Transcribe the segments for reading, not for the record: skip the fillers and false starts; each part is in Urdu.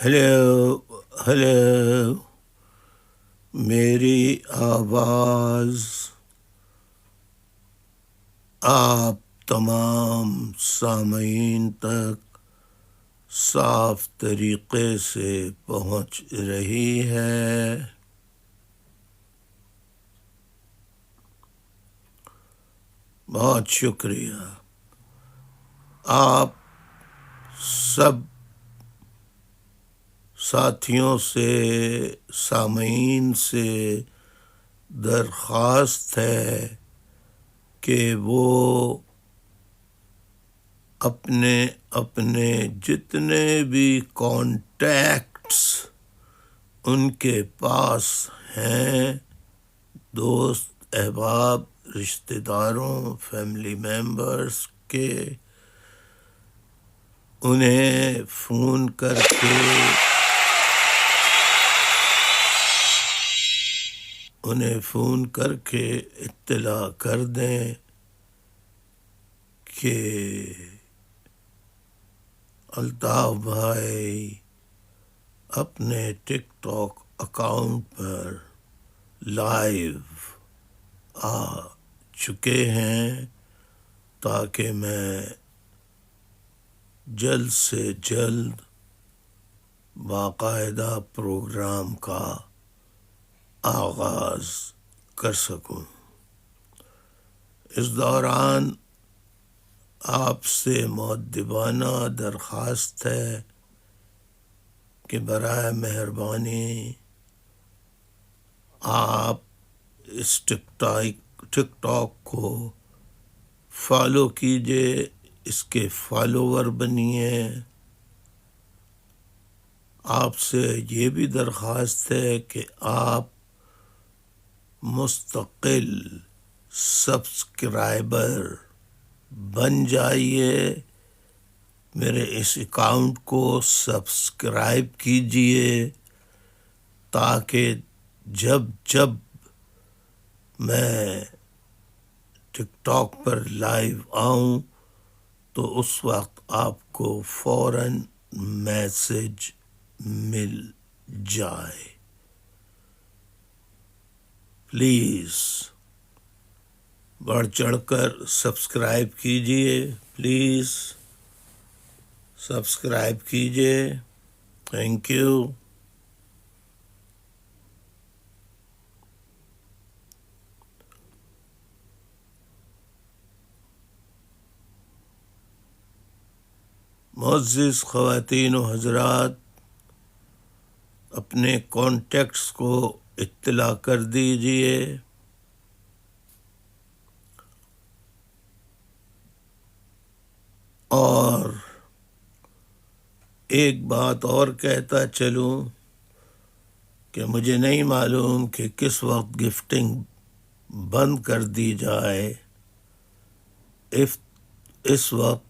ہیلو ہیلو، میری آواز آپ تمام سامعین تک صاف طریقے سے پہنچ رہی ہے؟ بہت شکریہ۔ آپ سب ساتھیوں سے، سامعین سے درخواست ہے کہ وہ اپنے اپنے جتنے بھی کانٹیکٹس ان کے پاس ہیں، دوست، احباب، رشتہ داروں، فیملی ممبرس کے، انہیں فون کر کے اطلاع کر دیں کہ الطاف بھائی اپنے ٹک ٹاک اکاؤنٹ پر لائیو آ چکے ہیں، تاکہ میں جلد سے جلد باقاعدہ پروگرام کا آغاز کر سکوں۔ اس دوران آپ سے مؤدبانہ درخواست ہے کہ برائے مہربانی آپ اس ٹک ٹاک کو فالو کیجئے، اس کے فالوور بنیے۔ آپ سے یہ بھی درخواست ہے کہ آپ مستقل سبسکرائبر بن جائیے، میرے اس اکاؤنٹ کو سبسکرائب کیجئے، تاکہ جب میں ٹک ٹاک پر لائیو آؤں تو اس وقت آپ کو فوراً میسج مل جائے۔ پلیز بڑھ چڑھ کر سبسکرائب کیجئے، پلیز سبسکرائب کیجئے۔ Thank you. معزز خواتین و حضرات، اپنے کانٹیکٹس کو اطلاع کر دیجئے۔ اور ایک بات اور کہتا چلوں کہ مجھے نہیں معلوم کہ کس وقت گفٹنگ بند کر دی جائے۔ اس وقت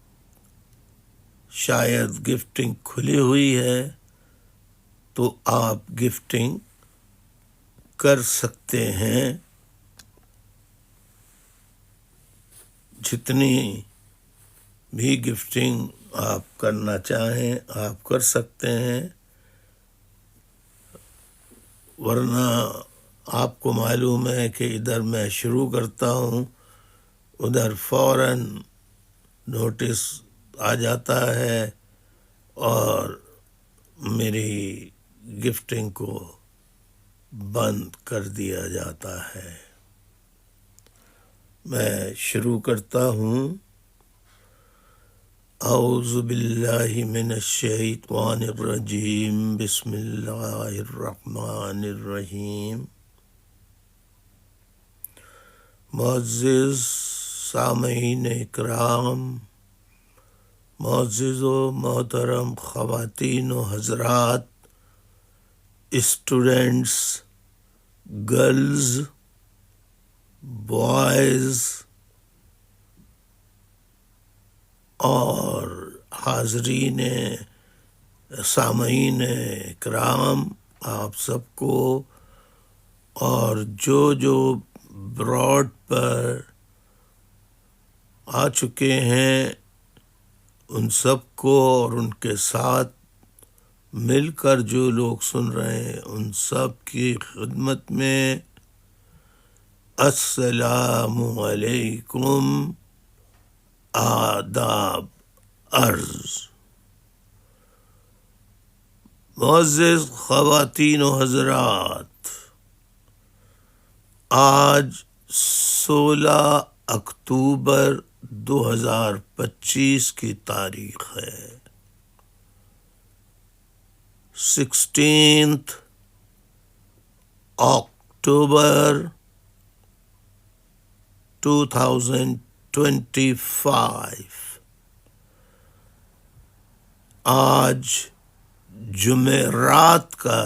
شاید گفٹنگ کھلی ہوئی ہے، تو آپ گفٹنگ کر سکتے ہیں، جتنی بھی گفٹنگ آپ کرنا چاہیں آپ کر سکتے ہیں، ورنہ آپ کو معلوم ہے کہ ادھر میں شروع کرتا ہوں، ادھر فوراً نوٹس آ جاتا ہے اور میری گفٹنگ کو بند کر دیا جاتا ہے۔ میں شروع کرتا ہوں۔ اعوذ باللہ من الشیطان الرجیم بسم اللہ الرحمن الرحیم۔ معزز سامعین اکرام، معزز و محترم خواتین و حضرات، اسٹوڈنٹس، گرلز، بوائز اور حاضرین سامعین اکرام، آپ سب کو، اور جو براڈ پر آ چکے ہیں ان سب کو، اور ان کے ساتھ مل کر جو لوگ سن رہے ہیں ان سب کی خدمت میں السلام علیکم، آداب عرض۔ معزز خواتین و حضرات، آج 16 اکتوبر 2025 کی تاریخ ہے، 16th اکتوبر 2025۔ آج جمعرات کا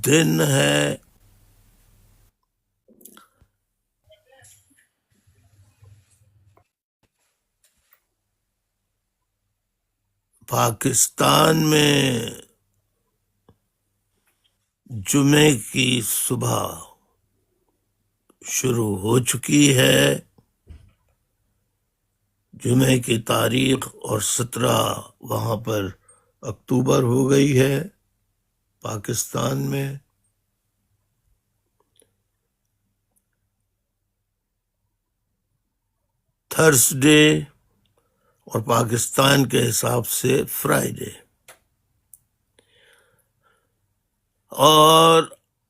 دن ہے۔ پاکستان میں جمعے کی صبح شروع ہو چکی ہے۔ جمعے کی تاریخ اور 17 وہاں پر اکتوبر ہو گئی ہے پاکستان میں۔ تھرسڈے اور پاکستان کے حساب سے فرائیڈے۔ اور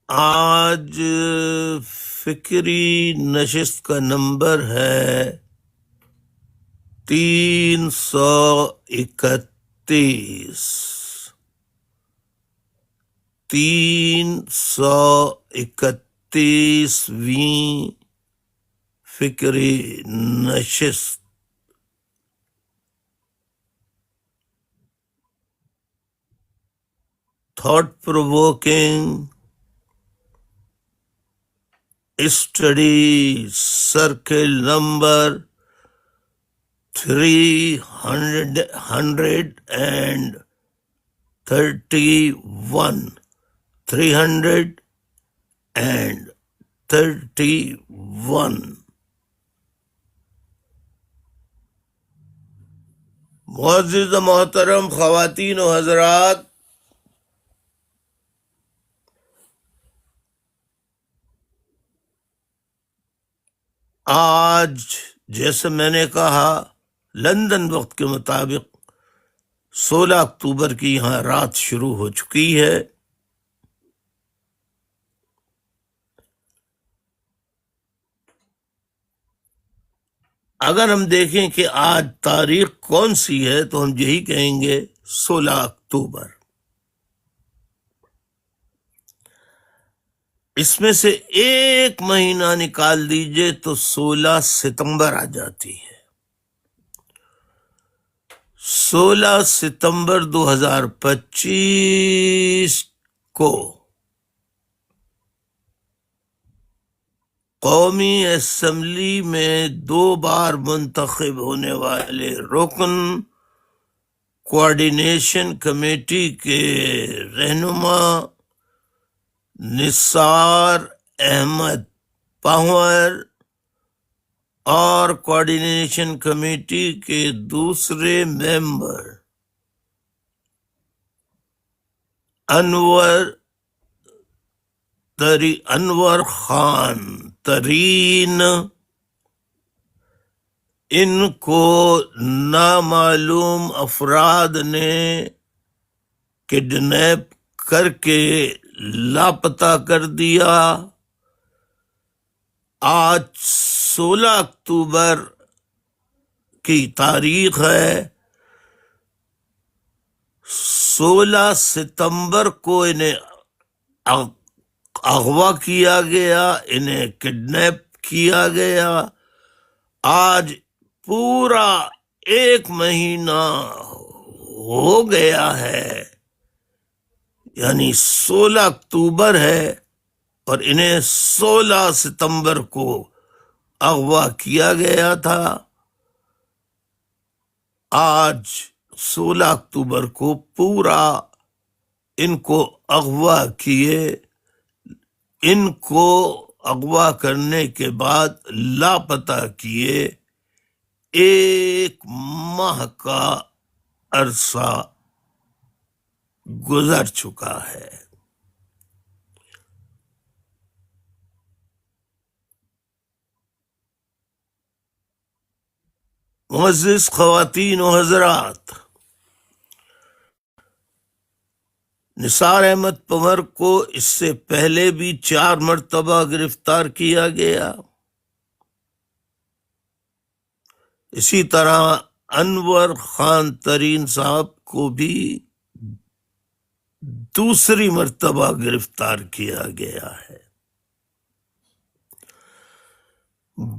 آج فکری نشست کا نمبر ہے 331۔ 331ویں فکری نشست۔ Thought provoking study circle number 331۔ 331۔ معزز محترم خواتین و حضرات، آج جیسے میں نے کہا لندن وقت کے مطابق 16 اکتوبر کی یہاں رات شروع ہو چکی ہے۔ اگر ہم دیکھیں کہ آج تاریخ کون سی ہے تو ہم یہی کہیں گے 16 اکتوبر۔ اس میں سے ایک مہینہ نکال دیجئے تو 16 ستمبر آ جاتی ہے۔ 16 ستمبر 2025 کو قومی اسمبلی میں 2 بار منتخب ہونے والے رکن کوآرڈینیشن کمیٹی کے رہنما نثار احمد پنور اور کوآرڈینیشن کمیٹی کے دوسرے ممبر انور خان ترین، ان کو نامعلوم افراد نے کڈنیپ کر کے لاپتہ کر دیا۔ آج 16 اکتوبر کی تاریخ ہے۔ 16 ستمبر کو انہیں اغوا کیا گیا، انہیں کڈنیپ کیا گیا۔ آج پورا 1 مہینہ ہو گیا ہے، یعنی 16 اکتوبر ہے اور انہیں 16 ستمبر کو اغوا کیا گیا تھا۔ آج 16 اکتوبر کو پورا ان کو اغوا کیے، ان کو اغوا کرنے کے بعد لاپتہ کیے۔ 1 ماہ کا عرصہ گزر چکا ہے۔ معزز خواتین و حضرات، نثار احمد پنور کو اس سے پہلے بھی 4 مرتبہ گرفتار کیا گیا۔ اسی طرح انور خان ترین صاحب کو بھی دوسری مرتبہ گرفتار کیا گیا ہے،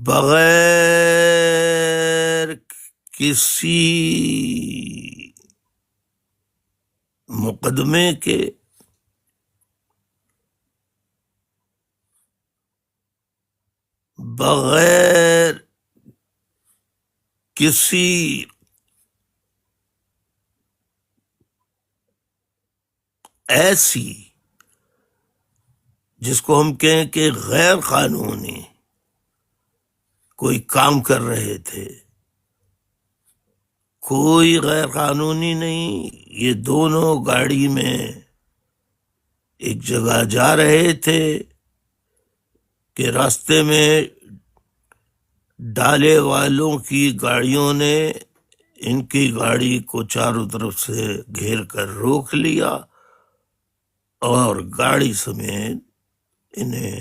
بغیر کسی مقدمے کے، بغیر کسی ایسی جس کو ہم کہیں کہ غیر قانونی کوئی کام کر رہے تھے۔ کوئی غیر قانونی نہیں، یہ دونوں گاڑی میں ایک جگہ جا رہے تھے کہ راستے میں ڈالے والوں کی گاڑیوں نے ان کی گاڑی کو چاروں طرف سے گھیر کر روک لیا اور گاڑی سمیت انہیں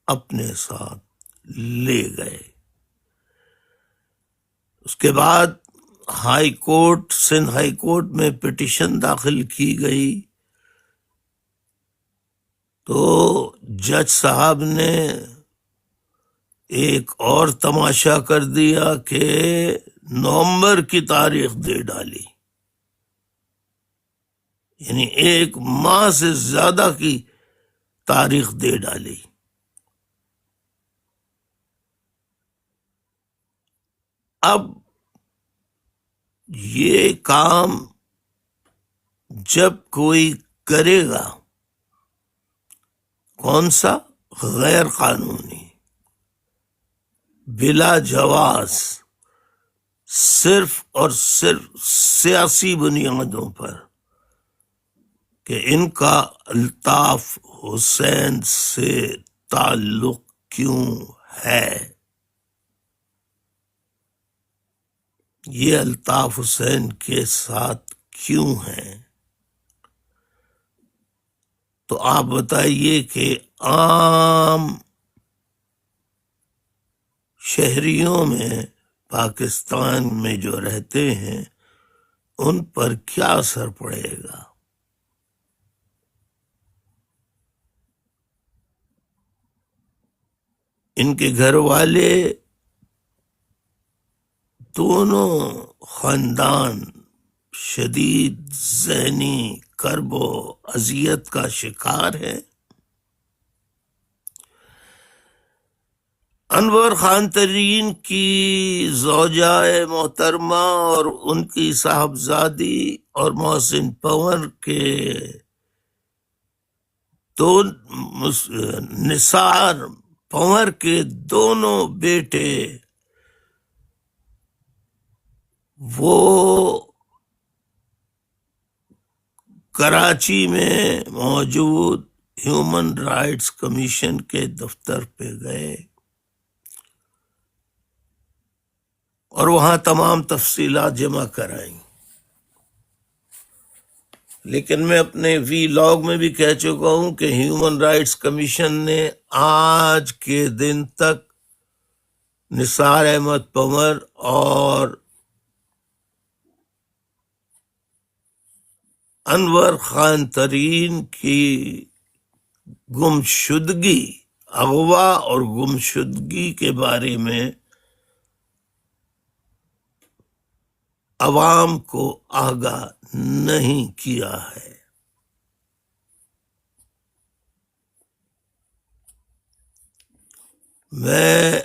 اپنے ساتھ لے گئے۔ اس کے بعد سندھ ہائی کورٹ میں پٹیشن داخل کی گئی تو جج صاحب نے ایک اور تماشا کر دیا کہ نومبر کی تاریخ دے ڈالی، یعنی 1 ماہ سے زیادہ کی تاریخ دے ڈالی۔ اب یہ کام جب کوئی کرے گا، کون سا؟ غیر قانونی، بلا جواز، صرف اور صرف سیاسی بنیادوں پر کہ ان کا الطاف حسین سے تعلق کیوں ہے، یہ الطاف حسین کے ساتھ کیوں ہے۔ تو آپ بتائیے کہ عام شہریوں میں پاکستان میں جو رہتے ہیں ان پر کیا اثر پڑے گا؟ ان کے گھر والے دونوں خاندان شدید ذہنی کرب و اذیت کا شکار ہے۔ انور خان ترین کی زوجہ محترمہ اور ان کی صاحبزادی اور محسن پنور کے نثار پنور کے دونوں بیٹے وہ کراچی میں موجود ہیومن رائٹس کمیشن کے دفتر پہ گئے اور وہاں تمام تفصیلات جمع کرائیں۔ لیکن میں اپنے وی-لاگ میں بھی کہہ چکا ہوں کہ ہیومن رائٹس کمیشن نے آج کے دن تک نثار احمد پنور اور انور خان ترین کی گمشدگی، اغوا اور گمشدگی کے بارے میں عوام کو آگاہ نہیں کیا ہے۔ میں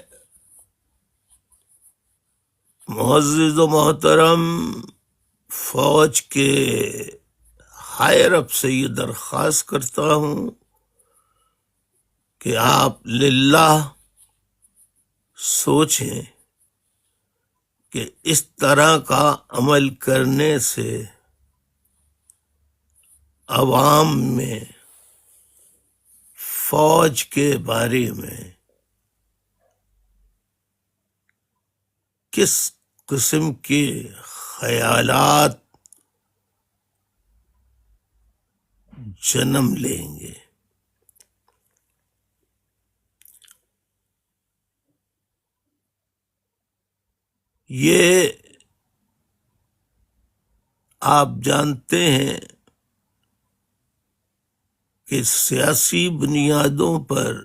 معزز و محترم فوج کے ہائر اپ سے یہ درخواست کرتا ہوں کہ آپ للہ سوچیں کہ اس طرح کا عمل کرنے سے عوام میں فوج کے بارے میں کس قسم کے خیالات جنم لیں گے۔ یہ آپ جانتے ہیں کہ سیاسی بنیادوں پر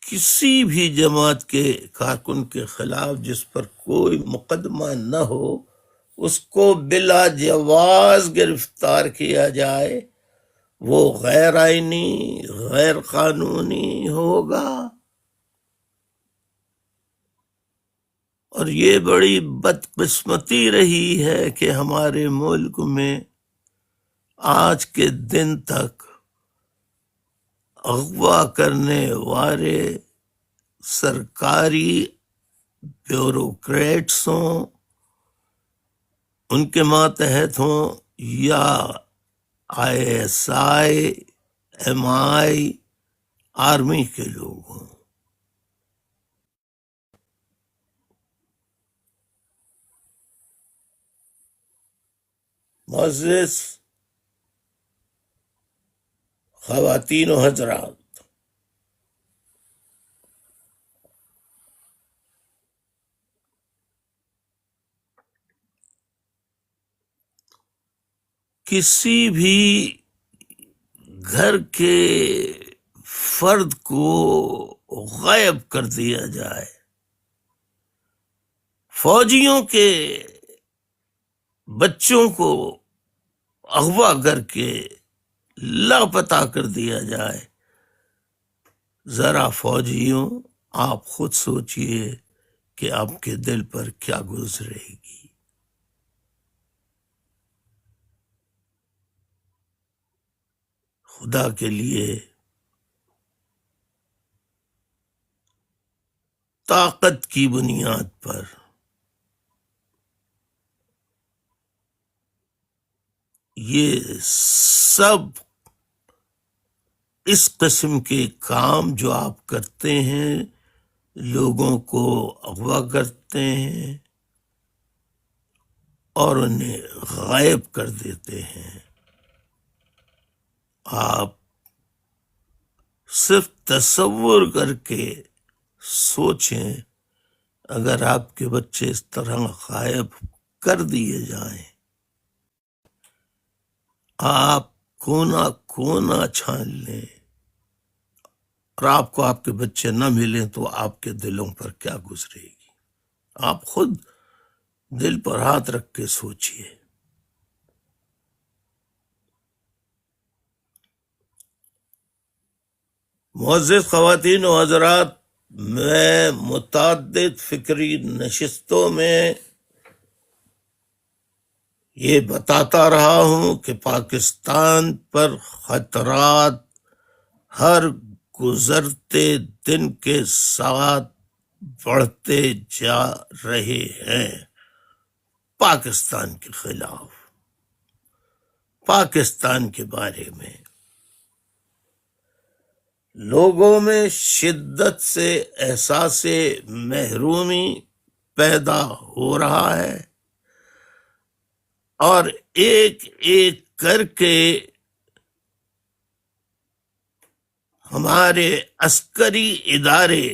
کسی بھی جماعت کے کارکن کے خلاف جس پر کوئی مقدمہ نہ ہو اس کو بلا جواز گرفتار کیا جائے، وہ غیر آئینی، غیر قانونی ہوگا۔ اور یہ بڑی بدقسمتی رہی ہے کہ ہمارے ملک میں آج کے دن تک اغوا کرنے والے سرکاری بیوروکریٹس ہوں، ان کے ماتحت ہوں، یا ISI، MI، آرمی کے لوگ ہوں، معزز خواتین و حضرات، کسی بھی گھر کے فرد کو غائب کر دیا جائے، فوجیوں کے بچوں کو اغوا کر کے لاپتہ کر دیا جائے، ذرا فوجیوں آپ خود سوچئے کہ آپ کے دل پر کیا گزرے گی۔ خدا کے لیے طاقت کی بنیاد پر یہ سب اس قسم کے کام جو آپ کرتے ہیں، لوگوں کو اغوا کرتے ہیں اور انہیں غائب کر دیتے ہیں، آپ صرف تصور کر کے سوچیں اگر آپ کے بچے اس طرح غائب کر دیے جائیں، آپ کونا کونا چھان لیں اور آپ کو آپ کے بچے نہ ملیں تو آپ کے دلوں پر کیا گزرے گی۔ آپ خود دل پر ہاتھ رکھ کے سوچئے۔ معزز خواتین و حضرات، میں متعدد فکری نشستوں میں یہ بتاتا رہا ہوں کہ پاکستان پر خطرات ہر گزرتے دن کے ساتھ بڑھتے جا رہے ہیں۔ پاکستان کے خلاف، پاکستان کے بارے میں لوگوں میں شدت سے احساس محرومی پیدا ہو رہا ہے، اور ایک ایک کر کے ہمارے عسکری ادارے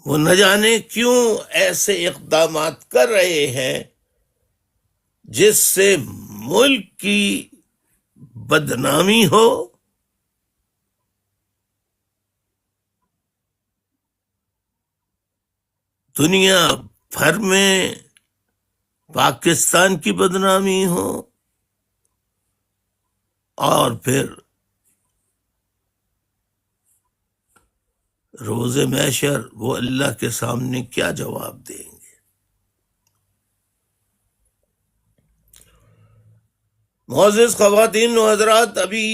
وہ نہ جانے کیوں ایسے اقدامات کر رہے ہیں جس سے ملک کی بدنامی ہو، دنیا بھر میں پاکستان کی بدنامی ہو، اور پھر روز محشر وہ اللہ کے سامنے کیا جواب دیں گے؟ معزز خواتین و حضرات، ابھی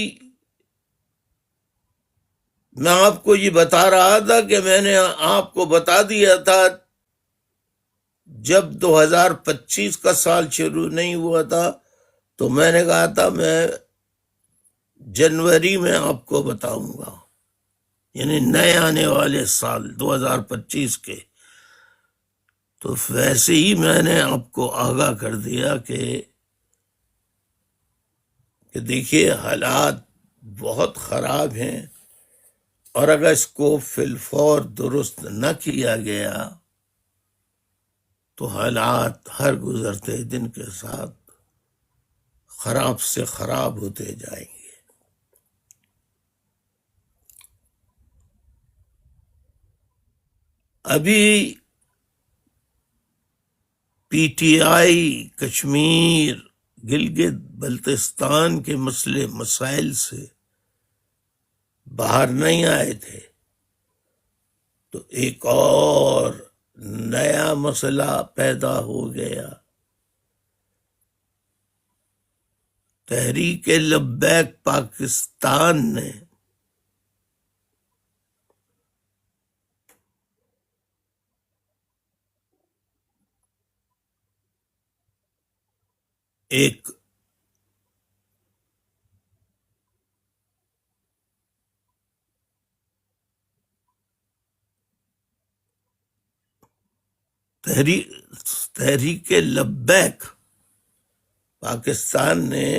میں آپ کو یہ بتا رہا تھا کہ میں نے آپ کو بتا دیا تھا جب 2025 کا سال شروع نہیں ہوا تھا تو میں نے کہا تھا میں جنوری میں آپ کو بتاؤں گا، یعنی نئے آنے والے سال 2025 کے. تو ویسے ہی میں نے آپ کو آگاہ کر دیا کہ دیکھیے حالات بہت خراب ہیں، اور اگر اس کو فی الفور درست نہ کیا گیا تو حالات ہر گزرتے دن کے ساتھ خراب سے خراب ہوتے جائیں گے. ابھی P T I Kashmir Gilgit Baltistan کے مسائل سے باہر نہیں آئے تھے تو ایک اور نیا مسئلہ پیدا ہو گیا. تحریک لبیک پاکستان نے ایک تحریک لبیک پاکستان نے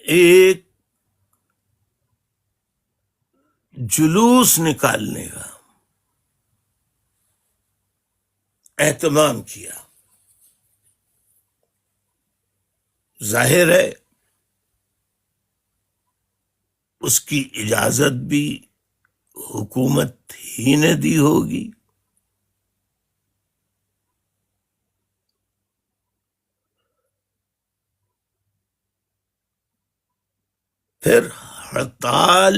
ایک جلوس نکالنے کا اہتمام کیا. ظاہر ہے اس کی اجازت بھی حکومت ہی نے دی ہوگی. پھر ہڑتال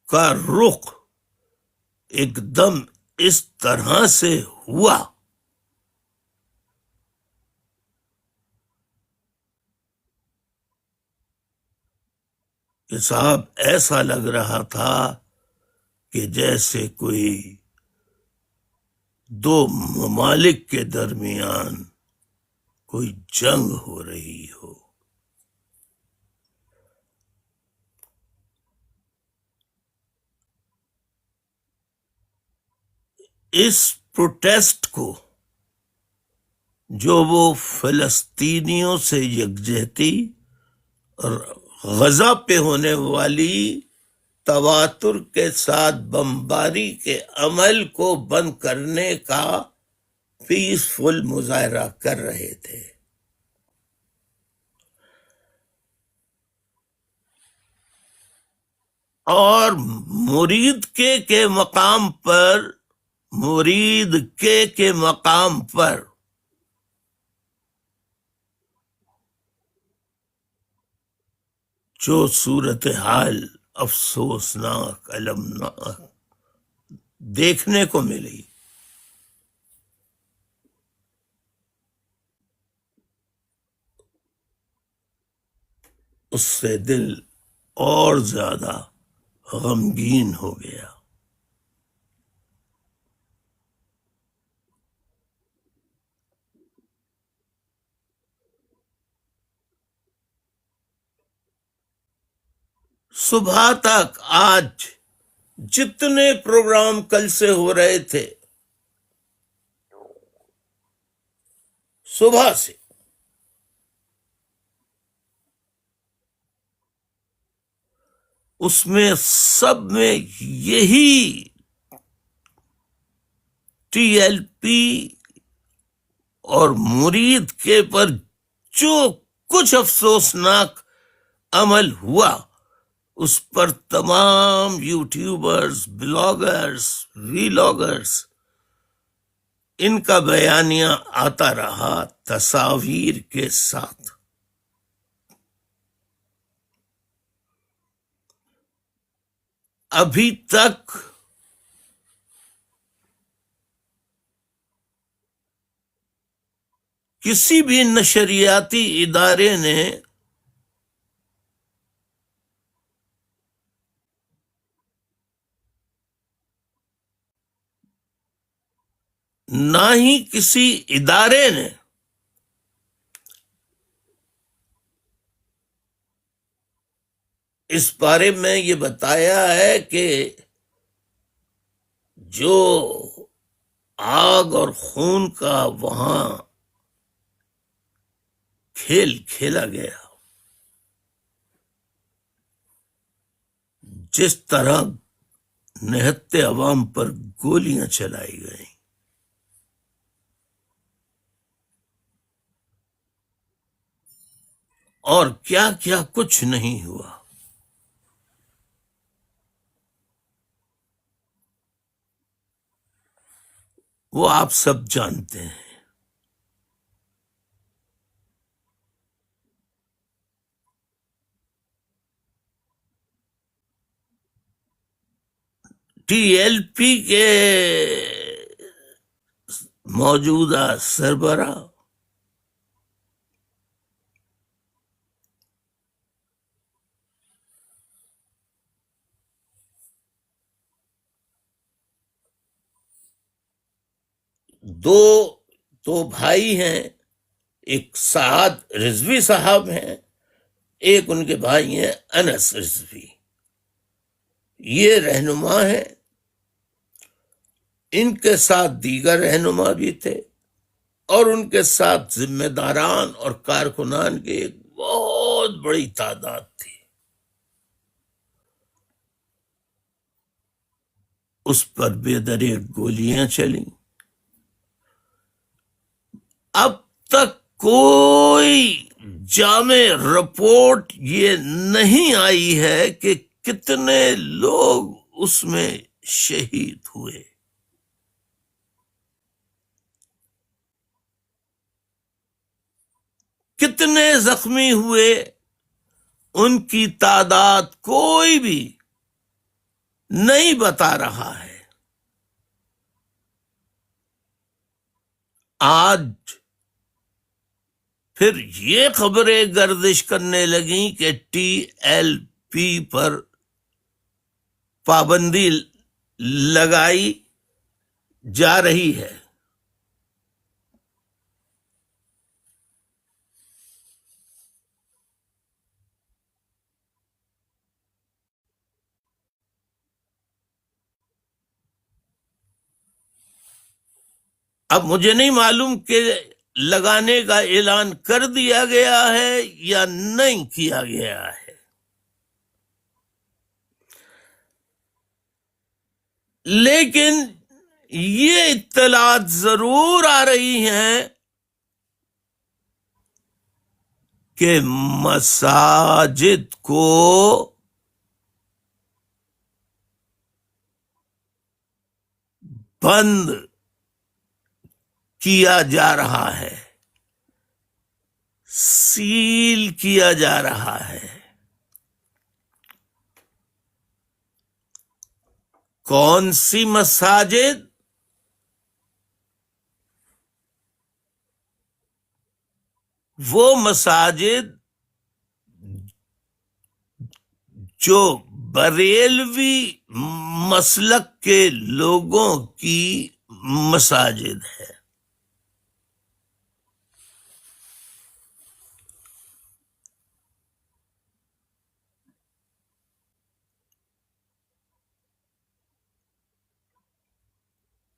کا رخ ایک دم اس طرح سے ہوا کہ صاحب ایسا لگ رہا تھا کہ جیسے کوئی دو ممالک کے درمیان کوئی جنگ ہو رہی ہو. اس پروٹیسٹ کو جو وہ فلسطینیوں سے یکجہتی اور غزہ پہ ہونے والی تواتر کے ساتھ بمباری کے عمل کو بند کرنے کا پیسفل مظاہرہ کر رہے تھے. اور مرید کے مقام پر جو صورتحال افسوسناک المناک دیکھنے کو ملی، اس سے دل اور زیادہ غمگین ہو گیا. صبح تک آج جتنے پروگرام کل سے ہو رہے تھے، صبح سے اس میں سب میں یہی ٹی ایل پی اور مرید کے پر جو کچھ افسوسناک عمل ہوا، اس پر تمام یوٹیوبرز، بلاگرز، ویلاگرز، ان کا بیانیہ آتا رہا تصاویر کے ساتھ۔ ابھی تک کسی بھی نشریاتی ادارے نے نہ ہی کسی ادارے نے اس بارے میں یہ بتایا ہے کہ جو آگ اور خون کا وہاں کھیل کھیلا گیا، جس طرح نہتے عوام پر گولیاں چلائی گئیں، اور کیا کیا کچھ نہیں ہوا، وہ آپ سب جانتے ہیں۔ ٹی ایل پی کے موجودہ سربراہ دو بھائی ہیں، ایک سعد رضوی صاحب ہیں، ایک ان کے بھائی ہیں انس رضوی، یہ رہنما ہیں۔ ان کے ساتھ دیگر رہنما بھی تھے، اور ان کے ساتھ ذمہ داران اور کارکنان کی ایک بہت بڑی تعداد تھی۔ اس پر بے دریغ گولیاں چلیں۔ اب تک کوئی جامع رپورٹ یہ نہیں آئی ہے کہ کتنے لوگ اس میں شہید ہوئے، کتنے زخمی ہوئے، ان کی تعداد کوئی بھی نہیں بتا رہا ہے۔ آج پھر یہ خبریں گردش کرنے لگیں کہ ٹی ایل پی پر پابندی لگائی جا رہی ہے۔ اب مجھے نہیں معلوم کہ لگانے کا اعلان کر دیا گیا ہے یا نہیں کیا گیا ہے، لیکن یہ اطلاعات ضرور آ رہی ہیں کہ مساجد کو بند کیا جا رہا ہے، سیل کیا جا رہا ہے۔ کون سی مساجد؟ وہ مساجد جو بریلوی مسلک کے لوگوں کی مساجد ہے۔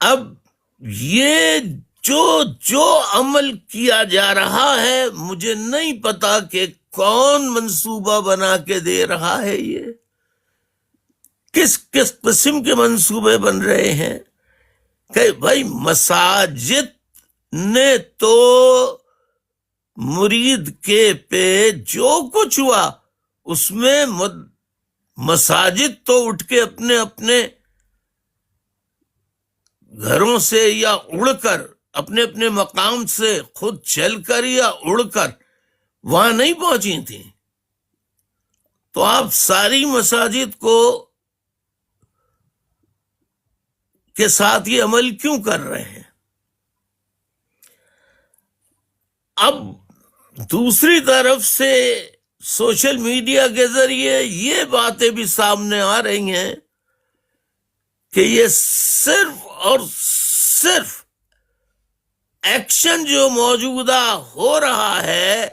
اب یہ جو عمل کیا جا رہا ہے، مجھے نہیں پتا کہ کون منصوبہ بنا کے دے رہا ہے، کس کس قسم کے منصوبے بن رہے ہیں کہ بھائی مساجد نے تو مرید کے پہ جو کچھ ہوا اس میں مساجد تو اٹھ کے اپنے اپنے گھروں سے یا اڑ کر اپنے اپنے مقام سے خود چل کر یا اڑ کر وہاں نہیں پہنچی تھیں. تو آپ ساری مساجد کو کے ساتھ یہ عمل کیوں کر رہے ہیں؟ اب دوسری طرف سے سوشل میڈیا کے ذریعے یہ باتیں بھی سامنے آ رہی ہیں کہ یہ صرف اور صرف ایکشن جو موجودہ ہو رہا ہے،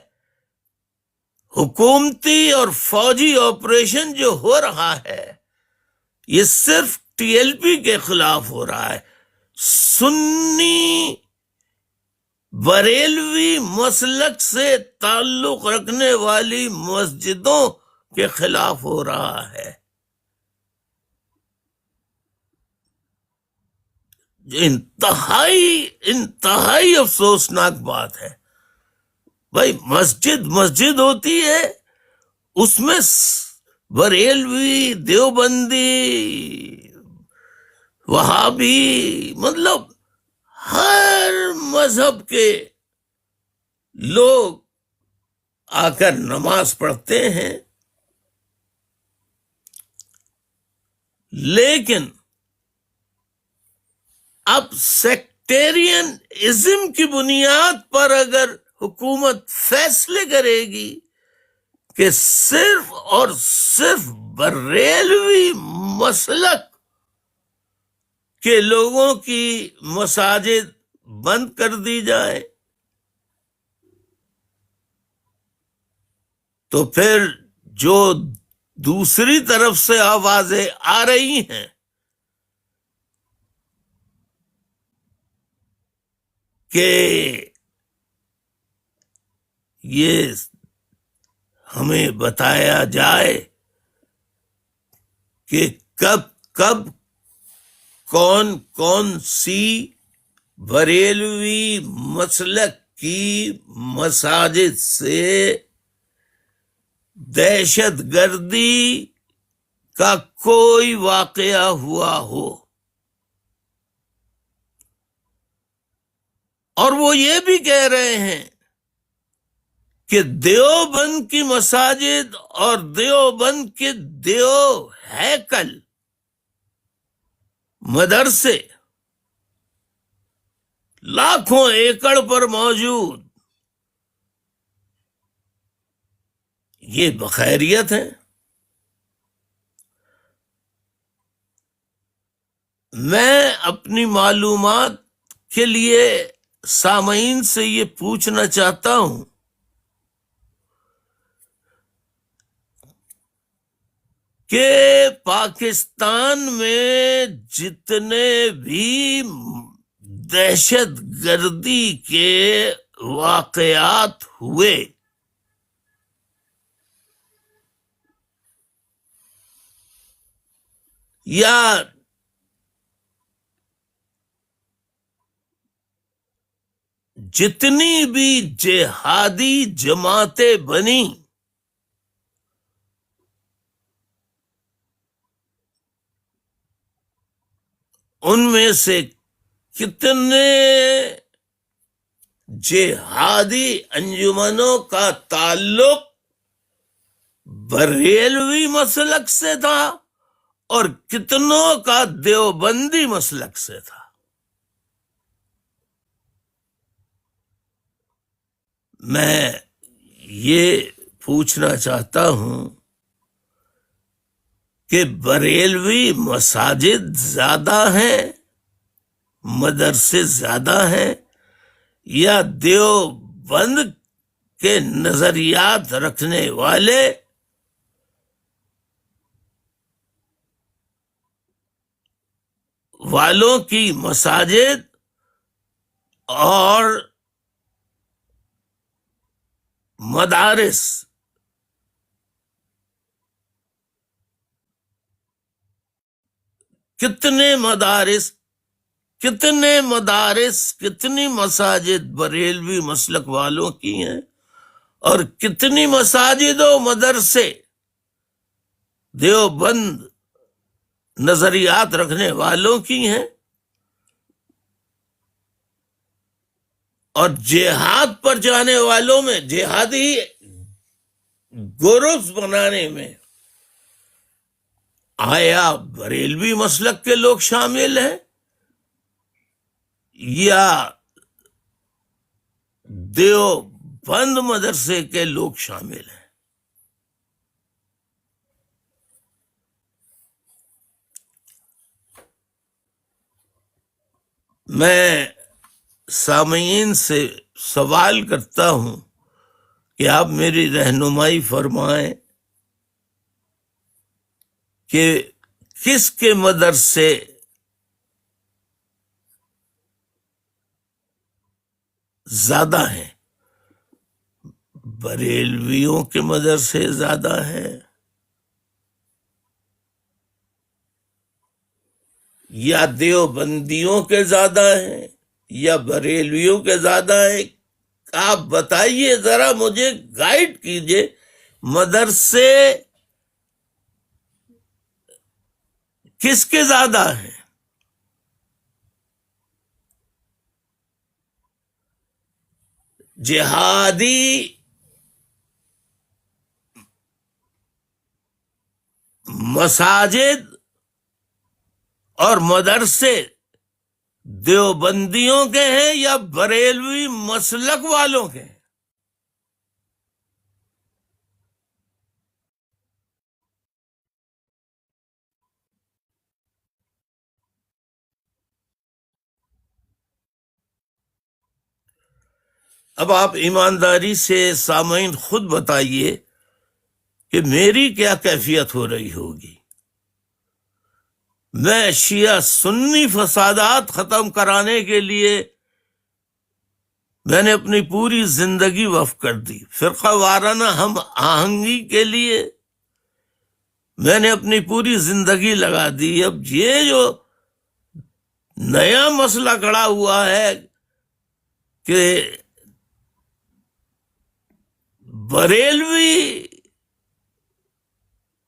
حکومتی اور فوجی آپریشن جو ہو رہا ہے، یہ صرف ٹی ایل پی کے خلاف ہو رہا ہے، سنی بریلوی مسلک سے تعلق رکھنے والی مسجدوں کے خلاف ہو رہا ہے. انتہائی افسوسناک بات ہے. بھائی مسجد ہوتی ہے، اس میں بریلوی، دیوبندی، وہابی، مطلب ہر مذہب کے لوگ آ کر نماز پڑھتے ہیں. لیکن اب سیکٹیرین ازم کی بنیاد پر اگر حکومت فیصلے کرے گی کہ صرف اور صرف بریلوی مسلک کے لوگوں کی مساجد بند کر دی جائے، تو پھر جو دوسری طرف سے آوازیں آ رہی ہیں کہ یہ ہمیں بتایا جائے کہ کب کون کون سی بریلوی مسلک کی مساجد سے دہشت گردی کا کوئی واقعہ ہوا ہو. اور وہ یہ بھی کہہ رہے ہیں کہ دیوبند کی مساجد اور دیوبند کے ہیکل، مدرسے لاکھوں ایکڑ پر موجود، یہ بخیریت ہے. میں اپنی معلومات کے لیے سامعین سے یہ پوچھنا چاہتا ہوں کہ پاکستان میں جتنے بھی دہشت گردی کے واقعات ہوئے، یا جتنی بھی جہادی جماعتیں بنی، ان میں سے کتنے جہادی انجمنوں کا تعلق بریلوی مسلک سے تھا اور کتنوں کا دیوبندی مسلک سے تھا. میں یہ پوچھنا چاہتا ہوں کہ بریلوی مساجد زیادہ ہیں، مدرسے زیادہ ہیں، یا دیوبند کے نظریات رکھنے والوں کی مساجد اور مدارس کتنے مدارس کتنی مساجد بریلوی مسلک والوں کی ہیں، اور کتنی مساجد و مدرسے دیوبند نظریات رکھنے والوں کی ہیں، اور جہاد پر جانے والوں میں، جہادی گروپ بنانے میں آیا بریلوی مسلک کے لوگ شامل ہیں یا دیوبند مدرسے کے لوگ شامل ہیں؟ میں سامعین سے سوال کرتا ہوں کہ آپ میری رہنمائی فرمائیں کہ کس کے مدرسے زیادہ ہیں؟ بریلویوں کے مدرسے زیادہ ہیں یا دیوبندیوں کے زیادہ ہیں یا بریلویوں کے زیادہ ہیں؟ آپ بتائیے ذرا، مجھے گائیڈ کیجئے، مدرسے کس کے زیادہ ہیں؟ جہادی مساجد اور مدرسے دیوبندیوں کے ہیں یا بریلوی مسلک والوں کے ہیں؟ اب آپ ایمانداری سے سامعین خود بتائیے کہ میری کیا کیفیت ہو رہی ہوگی۔ میں شیعہ سنی فسادات ختم کرانے کے لیے میں نے اپنی پوری زندگی وقف کر دی، فرقہ وارانہ ہم آہنگی کے لیے میں نے اپنی پوری زندگی لگا دی۔ اب یہ جو نیا مسئلہ کھڑا ہوا ہے کہ بریلوی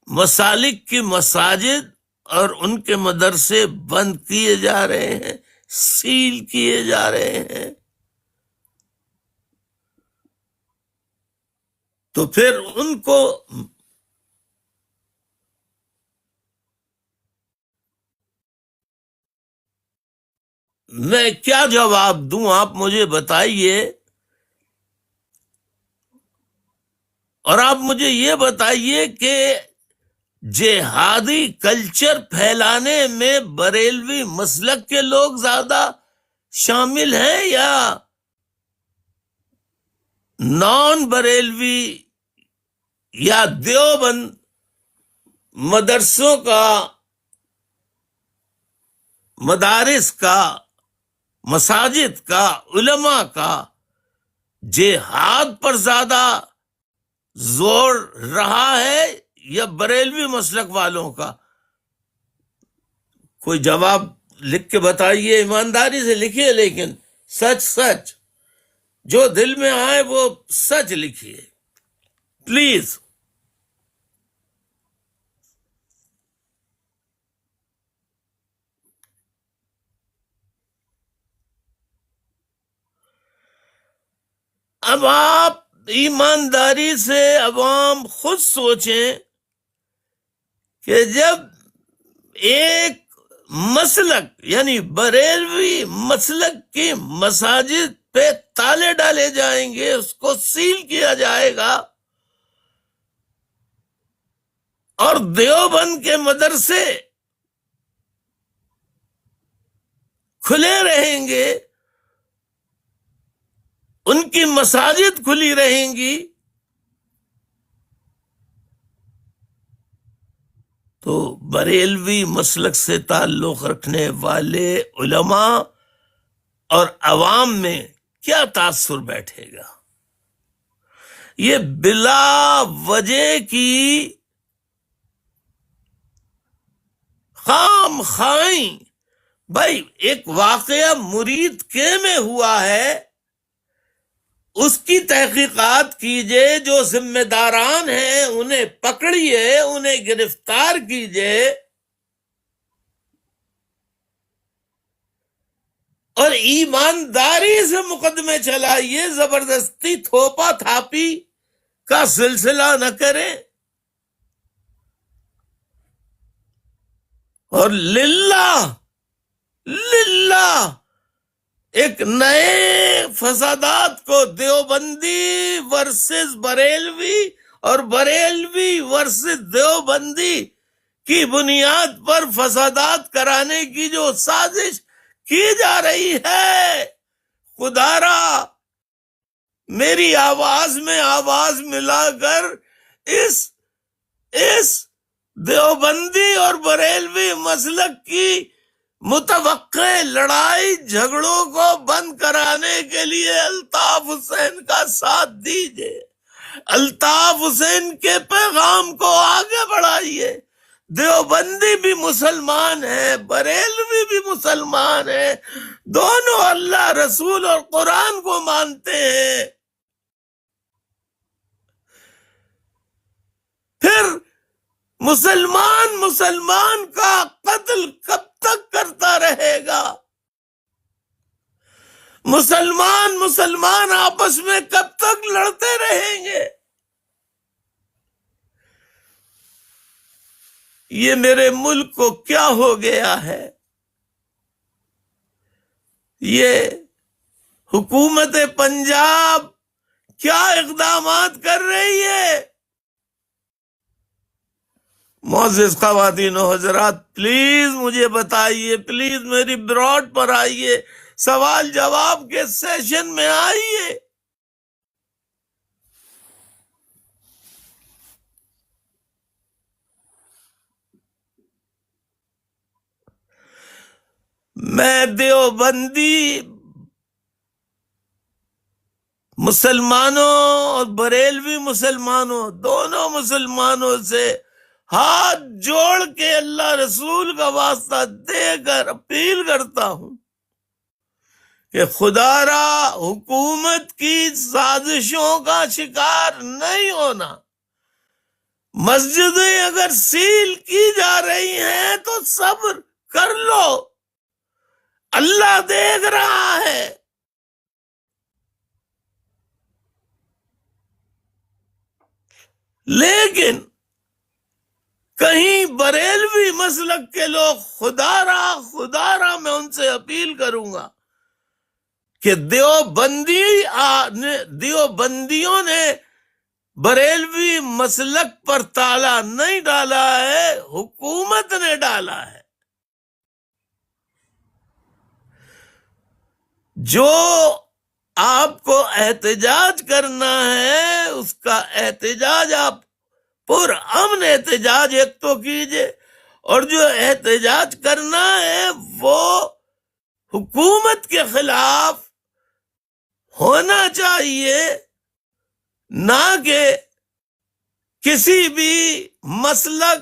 مسالک کی مساجد اور ان کے مدرسے بند کیے جا رہے ہیں، سیل کیے جا رہے ہیں، تو پھر ان کو میں کیا جواب دوں؟ آپ مجھے بتائیے، اور آپ مجھے یہ بتائیے کہ جہادی کلچر پھیلانے میں بریلوی مسلک کے لوگ زیادہ شامل ہیں یا نان بریلوی یا دیوبند مدرسوں کا، مدارس کا، مساجد کا، علماء کا جہاد پر زیادہ زور رہا ہے یا بریلوی مسلک والوں کا؟ کوئی جواب لکھ کے بتائیے، ایمانداری سے لکھیے، لیکن سچ جو دل میں آئے وہ سچ لکھیے پلیز۔ اب آپ ایمانداری سے عوام خود سوچیں کہ جب ایک مسلک یعنی بریلوی مسلک کی مساجد پہ تالے ڈالے جائیں گے، اس کو سیل کیا جائے گا، اور دیوبند کے مدرسے کھلے رہیں گے، ان کی مساجد کھلی رہیں گی، تو بریلوی مسلک سے تعلق رکھنے والے علماء اور عوام میں کیا تاثر بیٹھے گا؟ یہ بلا وجہ کی خام خائیں. بھائی ایک واقعہ مرید کے میں ہوا ہے، اس کی تحقیقات کیجئے، جو ذمہ داران ہیں انہیں پکڑیے، انہیں گرفتار کیجئے اور ایمانداری سے مقدمے چلائیے، زبردستی تھوپا تھاپی کا سلسلہ نہ کریں. اور للہ ایک نئے فسادات کو دیوبندی ورسز بریلوی اور بریلوی ورسز دیوبندی کی بنیاد پر فسادات کرانے کی جو سازش کی جا رہی ہے، خدا را میری آواز میں آواز ملا کر اس دیوبندی اور بریلوی مسلک کی متوقع لڑائی جھگڑوں کو بند کرانے کے لیے الطاف حسین کا ساتھ دیجیے، الطاف حسین کے پیغام کو آگے بڑھائیے. دیوبندی بھی مسلمان ہیں، بریلوی بھی مسلمان ہیں، دونوں اللہ رسول اور قرآن کو مانتے ہیں. پھر مسلمان کا قتل کب تک کرتا رہے گا؟ مسلمان آپس میں کب تک لڑتے رہیں گے؟ یہ میرے ملک کو کیا ہو گیا ہے؟ یہ حکومت پنجاب کیا اقدامات کر رہی ہے؟ معزز خواتین و حضرات، پلیز مجھے بتائیے، پلیز میری براڈ پر آئیے، سوال جواب کے سیشن میں آئیے. میں دیوبندی مسلمانوں اور بریلوی مسلمانوں، دونوں مسلمانوں سے ہاتھ جوڑ کے اللہ رسول کا واسطہ دے کر اپیل کرتا ہوں کہ خدا را حکومت کی سازشوں کا شکار نہیں ہونا. مسجدیں اگر سیل کی جا رہی ہیں تو صبر کر لو، اللہ دیکھ رہا ہے. لیکن کہیں بریلوی مسلک کے لوگ خدا را میں ان سے اپیل کروں گا کہ دیوبندیوں نے بریلوی مسلک پر تالا نہیں ڈالا ہے، حکومت نے ڈالا ہے. جو آپ کو احتجاج کرنا ہے اس کا احتجاج آپ پر امن احتجاج ایک تو کیجئے، اور جو احتجاج کرنا ہے وہ حکومت کے خلاف ہونا چاہیے، نہ کہ کسی بھی مسلک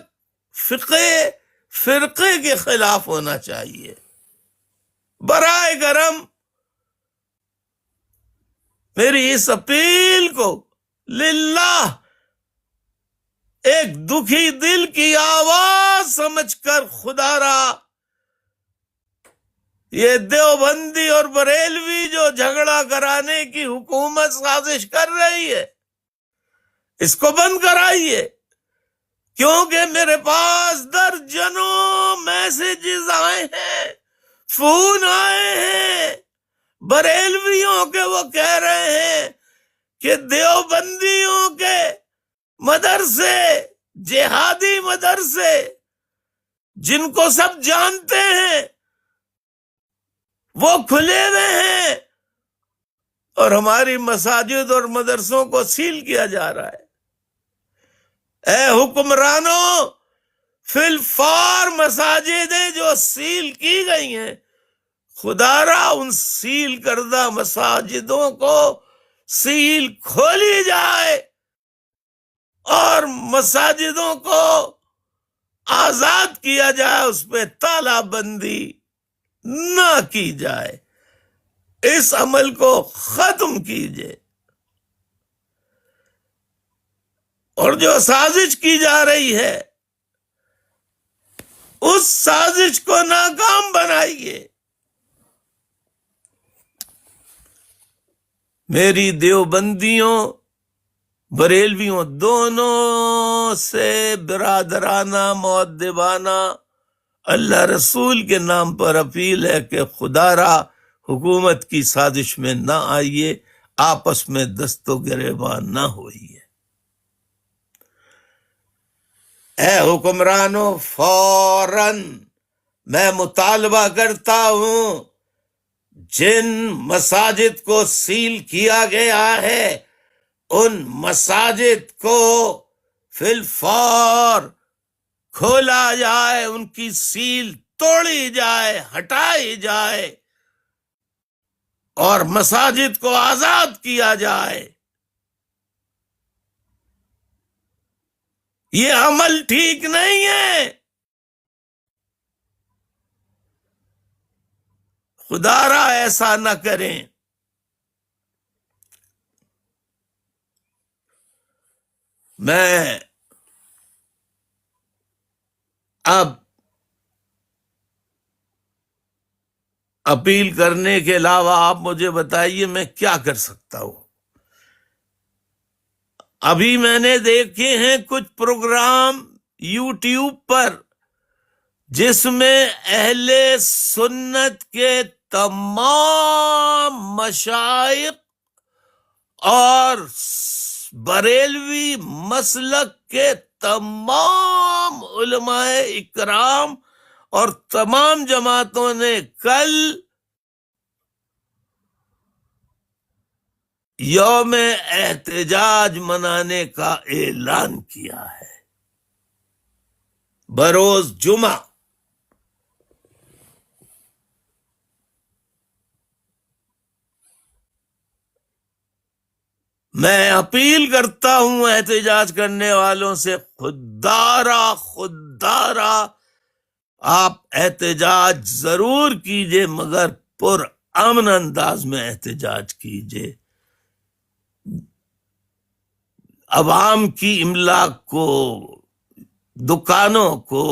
فرقے کے خلاف ہونا چاہیے. برائے کرم میری اس اپیل کو للہ ایک دکھی دل کی آواز سمجھ کر خدا را یہ دیوبندی اور بریلوی جو جھگڑا کرانے کی حکومت سازش کر رہی ہے اس کو بند کرائیے، کیونکہ میرے پاس درجنوں میسیجز آئے ہیں، فون آئے ہیں بریلویوں کے. وہ کہہ رہے ہیں کہ دیوبندیوں کے مدرسے، جہادی مدرسے جن کو سب جانتے ہیں وہ کھلے ہوئے ہیں اور ہماری مساجد اور مدرسوں کو سیل کیا جا رہا ہے. اے حکمرانوں، فی الفور مساجدیں جو سیل کی گئی ہیں، خدا را ان سیل کردہ مساجدوں کو سیل کھولی جائے اور مساجدوں کو آزاد کیا جائے، اس پہ تالا بندی نہ کی جائے، اس عمل کو ختم کیجیے، اور جو سازش کی جا رہی ہے اس سازش کو ناکام بنائیے۔ میری دیوبندیوں بریلویوں دونوں سے برادرانہ مؤدبانہ اللہ رسول کے نام پر اپیل ہے کہ خدا را حکومت کی سازش میں نہ آئیے، آپس میں دست و گریبان نہ ہوئیے۔ اے حکمرانوں، فوراً میں مطالبہ کرتا ہوں جن مساجد کو سیل کیا گیا ہے ان مساجد کو فی الفور کھولا جائے، ان کی سیل توڑی جائے، ہٹائی جائے اور مساجد کو آزاد کیا جائے۔ یہ عمل ٹھیک نہیں ہے۔ خدا را ایسا نہ کریں۔ میں اب اپیل کرنے کے علاوہ آپ مجھے بتائیے میں کیا کر سکتا ہوں۔ ابھی میں نے دیکھے ہیں کچھ پروگرام یوٹیوب پر جس میں اہل سنت کے تمام مشائخ اور بریلوی مسلک کے تمام علماء اکرام اور تمام جماعتوں نے کل یوم احتجاج منانے کا اعلان کیا ہے بروز جمعہ۔ میں اپیل کرتا ہوں احتجاج کرنے والوں سے، خوددارا آپ احتجاج ضرور کیجئے، مگر پر امن انداز میں احتجاج کیجئے۔ عوام کی املاک کو، دکانوں کو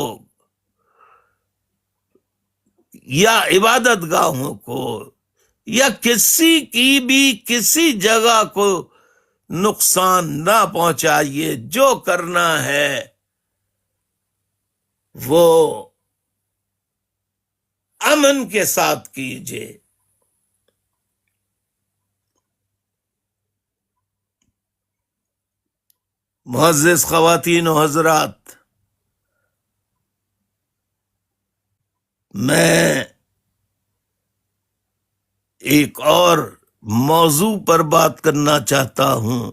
یا عبادت گاہوں کو یا کسی کی بھی کسی جگہ کو نقصان نہ پہنچائیے۔ جو کرنا ہے وہ امن کے ساتھ کیجئے۔ معزز خواتین و حضرات، میں ایک اور موضوع پر بات کرنا چاہتا ہوں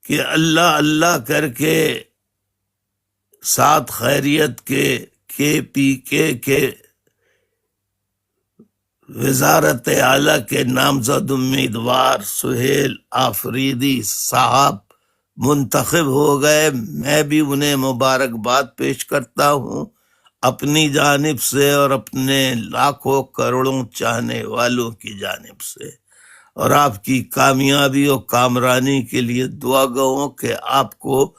کہ اللہ اللہ کر کے ساتھ خیریت کے پی کے وزارت اعلیٰ کے نامزد امیدوار سہیل آفریدی صاحب منتخب ہو گئے۔ میں بھی انہیں مبارکباد پیش کرتا ہوں اپنی جانب سے اور اپنے لاکھوں کروڑوں چاہنے والوں کی جانب سے، اور آپ کی کامیابی اور کامرانی کے لیے دعا گو کہ آپ کو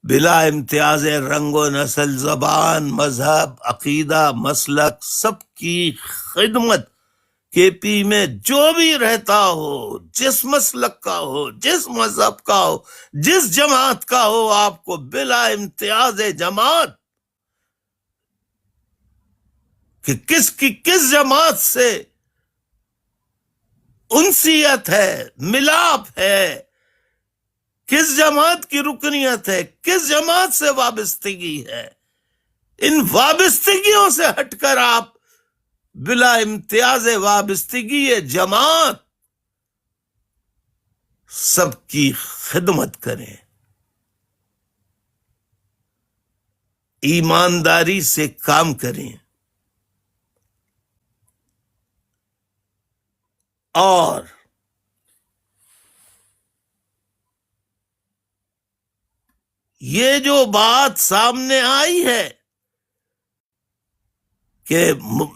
بلا امتیاز رنگ و نسل، زبان، مذہب، عقیدہ، مسلک، سب کی خدمت کے پی میں جو بھی رہتا ہو، جس مسلک کا ہو، جس مذہب کا ہو، جس جماعت کا ہو، آپ کو بلا امتیاز جماعت کہ کس جماعت سے انسیت ہے، ملاپ ہے، کس جماعت کی رکنیت ہے، کس جماعت سے وابستگی ہے، ان وابستگیوں سے ہٹ کر آپ بلا امتیاز وابستگی جماعت سب کی خدمت کریں، ایمانداری سے کام کریں، اور یہ جو بات سامنے آئی ہے کہ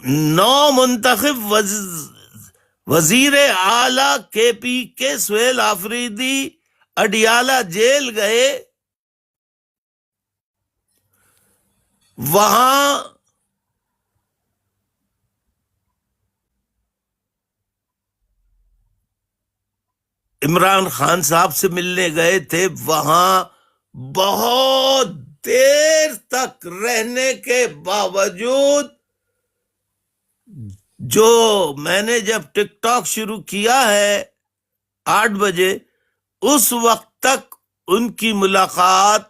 نو منتخب وزیر اعلی کے پی کے سہیل آفریدی اڈیالہ جیل گئے، وہاں عمران خان صاحب سے ملنے گئے تھے، وہاں بہت دیر تک رہنے کے باوجود، جو میں نے جب ٹک ٹاک شروع کیا ہے 8 بجے، اس وقت تک ان کی ملاقات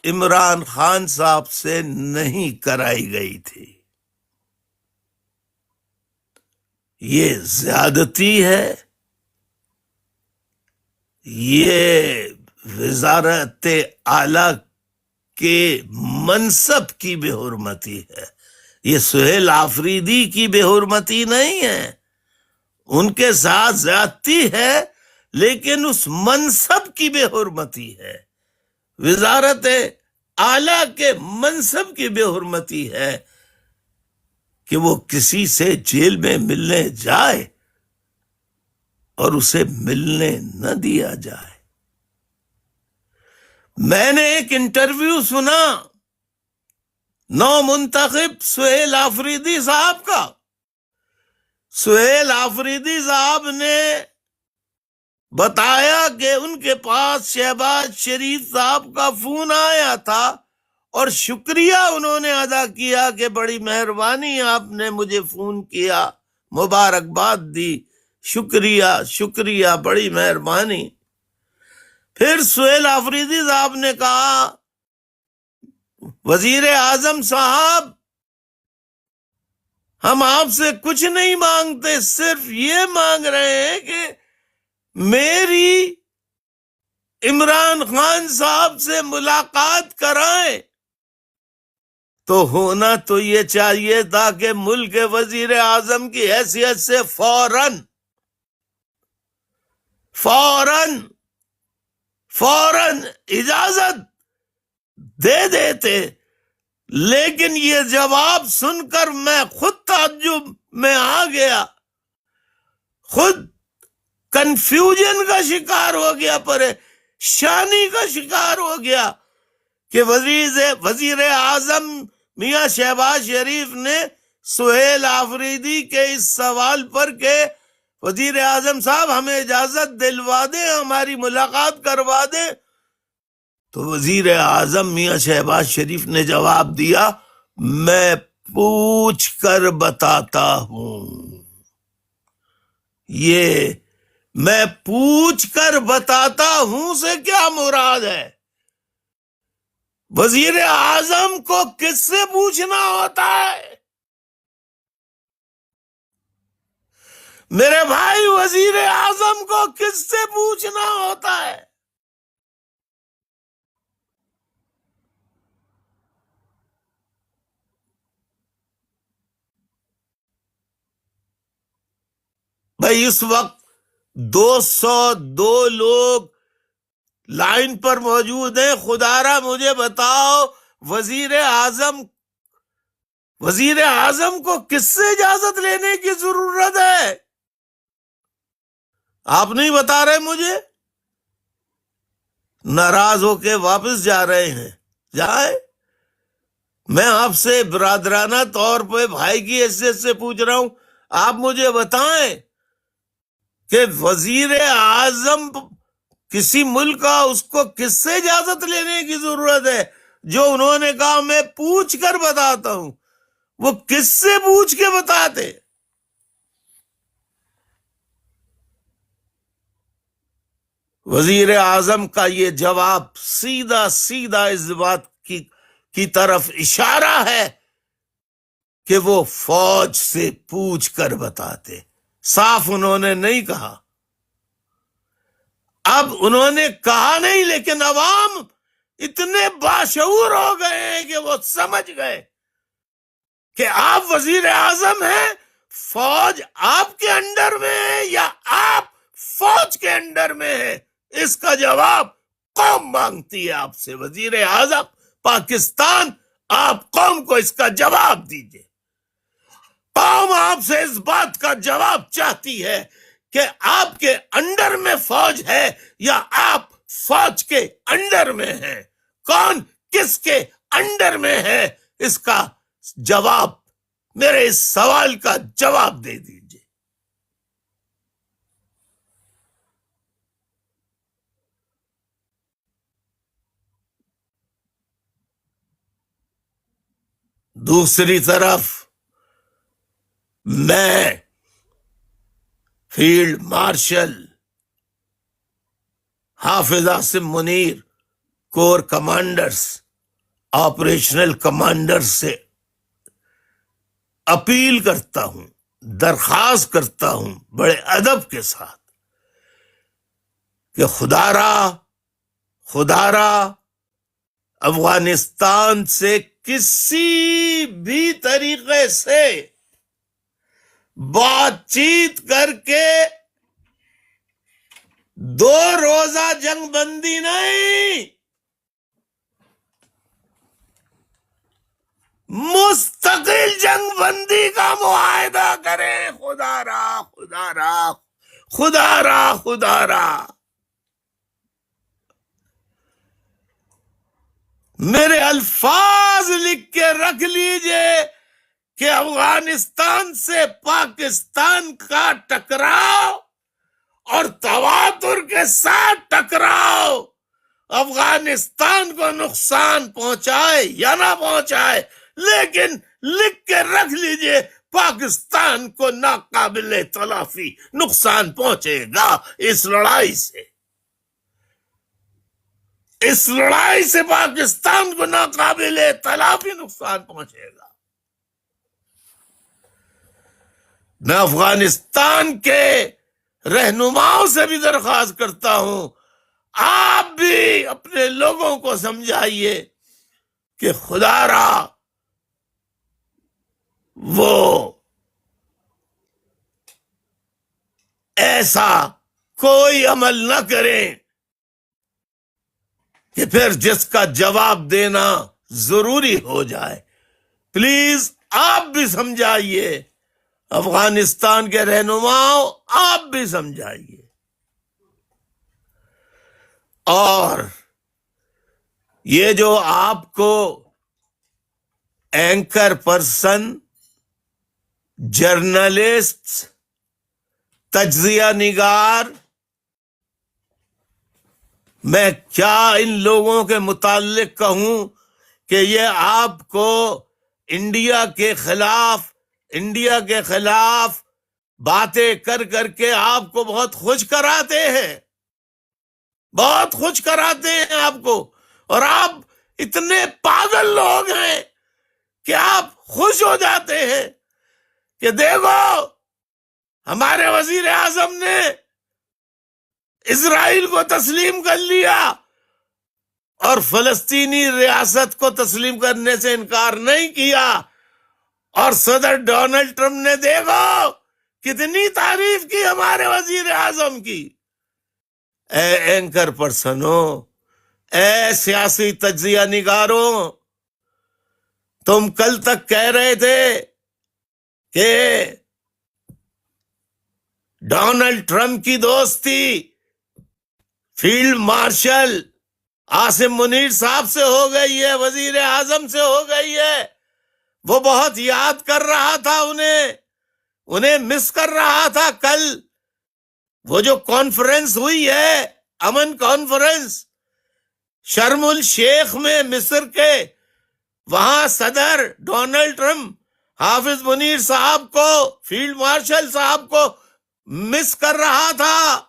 عمران خان صاحب سے نہیں کرائی گئی تھی۔ یہ زیادتی ہے، یہ وزارت اعلی کے منصب کی بے حرمتی ہے، یہ سہیل آفریدی کی بے حرمتی نہیں ہے، ان کے ساتھ زیادتی ہے لیکن اس منصب کی بے حرمتی ہے، وزارت اعلی کے منصب کی بے حرمتی ہے کہ وہ کسی سے جیل میں ملنے جائے اور اسے ملنے نہ دیا جائے۔ میں نے ایک انٹرویو سنا نو منتخب سہیل آفریدی صاحب کا، سہیل آفریدی صاحب نے بتایا کہ ان کے پاس شہباز شریف صاحب کا فون آیا تھا اور شکریہ انہوں نے ادا کیا کہ بڑی مہربانی آپ نے مجھے فون کیا، مبارکباد دی، شکریہ شکریہ، بڑی مہربانی۔ پھر سہیل آفریدی صاحب نے کہا وزیر اعظم صاحب ہم آپ سے کچھ نہیں مانگتے، صرف یہ مانگ رہے ہیں کہ میری عمران خان صاحب سے ملاقات کرائیں۔ تو ہونا تو یہ چاہیے تھا کہ ملک کے وزیر اعظم کی حیثیت سے فوراً اجازت دے دیتے، لیکن یہ جواب سن کر میں خود تعجب میں آ گیا، خود کنفیوژن کا شکار ہو گیا، پریشانی کا شکار ہو گیا کہ وزیر اعظم میاں شہباز شریف نے سہیل آفریدی کے اس سوال پر کہ وزیر اعظم صاحب ہمیں اجازت دلوا دیں، ہماری ملاقات کروا دیں، تو وزیر اعظم میاں شہباز شریف نے جواب دیا میں پوچھ کر بتاتا ہوں۔ یہ میں پوچھ کر بتاتا ہوں سے کیا مراد ہے؟ وزیر اعظم کو کس سے پوچھنا ہوتا ہے؟ میرے بھائی، وزیر اعظم کو کس سے پوچھنا ہوتا ہے؟ بھائی اس وقت 202 لوگ لائن پر موجود ہیں، خدا را مجھے بتاؤ وزیر اعظم کو کس سے اجازت لینے کی ضرورت ہے؟ آپ نہیں بتا رہے مجھے، ناراض ہو کے واپس جا رہے ہیں، جائے۔ میں آپ سے برادرانہ طور پہ بھائی کی حیثیت سے پوچھ رہا ہوں، آپ مجھے بتائیں کہ وزیر اعظم کسی ملک کا اس کو کس سے اجازت لینے کی ضرورت ہے؟ جو انہوں نے کہا میں پوچھ کر بتاتا ہوں، وہ کس سے پوچھ کے بتاتے؟ وزیر اعظم کا یہ جواب سیدھا اس بات کی طرف اشارہ ہے کہ وہ فوج سے پوچھ کر بتاتے، صاف انہوں نے نہیں کہا۔ اب انہوں نے کہا نہیں، لیکن عوام اتنے باشعور ہو گئے ہیں کہ وہ سمجھ گئے کہ آپ وزیر اعظم ہیں، فوج آپ کے انڈر میں ہے یا آپ فوج کے انڈر میں ہے، اس کا جواب قوم مانگتی ہے آپ سے وزیر اعظم پاکستان، آپ قوم کو اس کا جواب دیجیے. قوم آپ سے اس بات کا جواب چاہتی ہے کہ آپ کے انڈر میں فوج ہے یا آپ فوج کے انڈر میں ہیں. کون کس کے انڈر میں ہے، اس کا جواب، میرے اس سوال کا جواب دے دیجیے. دوسری طرف میں فیلڈ مارشل حافظ Asim Munir, corps commanders, operational commander سے اپیل کرتا ہوں، درخواست کرتا ہوں بڑے ادب کے ساتھ کہ خدا را افغانستان سے کسی بھی طریقے سے بات چیت کر کے 2 روزہ جنگ بندی نہیں، مستقل جنگ بندی کا معاہدہ کریں. خدا را میرے الفاظ لکھ کے رکھ لیجئے کہ افغانستان سے پاکستان کا ٹکراؤ اور تواتر کے ساتھ ٹکراؤ افغانستان کو نقصان پہنچائے یا نہ پہنچائے، لیکن لکھ کے رکھ لیجئے پاکستان کو ناقابل تلافی نقصان پہنچے گا اس لڑائی سے. اس لڑائی سے پاکستان کو ناقابل تلافی نقصان پہنچے گا. میں افغانستان کے رہنماؤں سے بھی درخواست کرتا ہوں، آپ بھی اپنے لوگوں کو سمجھائیے کہ خدا را وہ ایسا کوئی عمل نہ کریں کہ پھر جس کا جواب دینا ضروری ہو جائے. پلیز آپ بھی سمجھائیے، افغانستان کے رہنماؤں آپ بھی سمجھائیے. اور یہ جو آپ کو اینکر پرسن، جرنلسٹ، تجزیہ نگار، میں کیا ان لوگوں کے متعلق کہوں کہ یہ آپ کو انڈیا کے خلاف باتیں کر کر کے آپ کو بہت خوش کراتے ہیں آپ کو، اور آپ اتنے پاگل لوگ ہیں کہ آپ خوش ہو جاتے ہیں کہ دیکھو ہمارے وزیر اعظم نے اسرائیل کو تسلیم کر لیا اور فلسطینی ریاست کو تسلیم کرنے سے انکار نہیں کیا، اور صدر ڈونلڈ ٹرمپ نے دیکھو کتنی تعریف کی ہمارے وزیر اعظم کی. اے اینکر پرسنوں، اے سیاسی تجزیہ نگاروں، تم کل تک کہہ رہے تھے کہ ڈونلڈ ٹرمپ کی دوستی فیلڈ مارشل عاصم منیر صاحب سے ہو گئی ہے، وزیر اعظم سے ہو گئی ہے. وہ بہت یاد کر رہا تھا، انہیں مس کر رہا تھا. کل وہ جو کانفرنس ہوئی ہے، امن کانفرنس شرم الشیخ میں مصر کے، وہاں صدر ڈونلڈ ٹرمپ حافظ منیر صاحب کو، فیلڈ مارشل صاحب کو مس کر رہا تھا.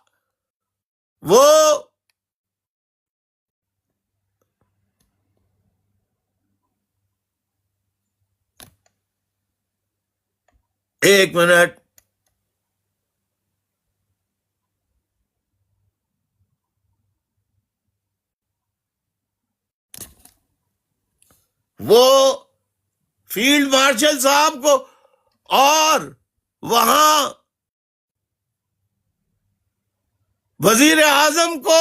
وہ ایک منٹ، وہ فیلڈ مارشل صاحب کو اور وہاں وزیر اعظم کو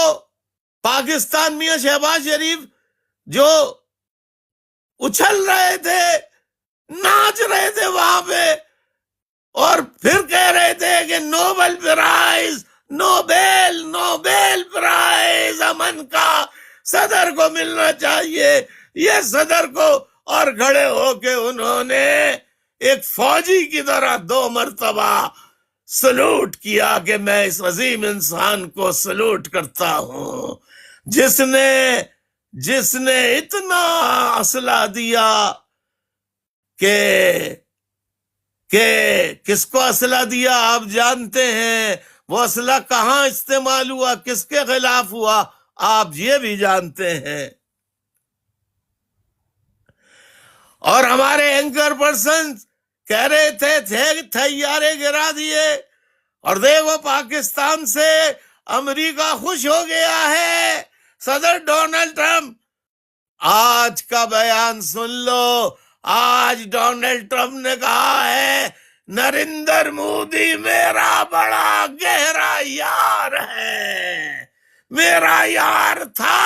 پاکستان میاں شہباز شریف جو اچھل رہے تھے، ناچ رہے تھے وہاں پہ، اور پھر کہہ رہے تھے کہ نوبل پرائز، نوبل پرائز امن کا صدر کو ملنا چاہیے، یہ صدر کو، اور کھڑے ہو کے انہوں نے ایک فوجی کی طرح 2 مرتبہ سلوٹ کیا کہ میں اس عظیم انسان کو سلوٹ کرتا ہوں جس نے اتنا اسلحہ دیا کہ کس کو اسلحہ دیا آپ جانتے ہیں، وہ اسلحہ کہاں استعمال ہوا، کس کے خلاف ہوا آپ یہ بھی جانتے ہیں۔ اور ہمارے اینکر پرسن کہہ رہے تھے طیارے گرا دیے، اور دیکھو پاکستان سے امریکہ خوش ہو گیا ہے، صدر ڈونلڈ ٹرمپ۔ آج کا بیان سن لو، آج ڈونلڈ ٹرمپ نے کہا ہے نریندر مودی میرا بڑا گہرا یار ہے، میرا یار تھا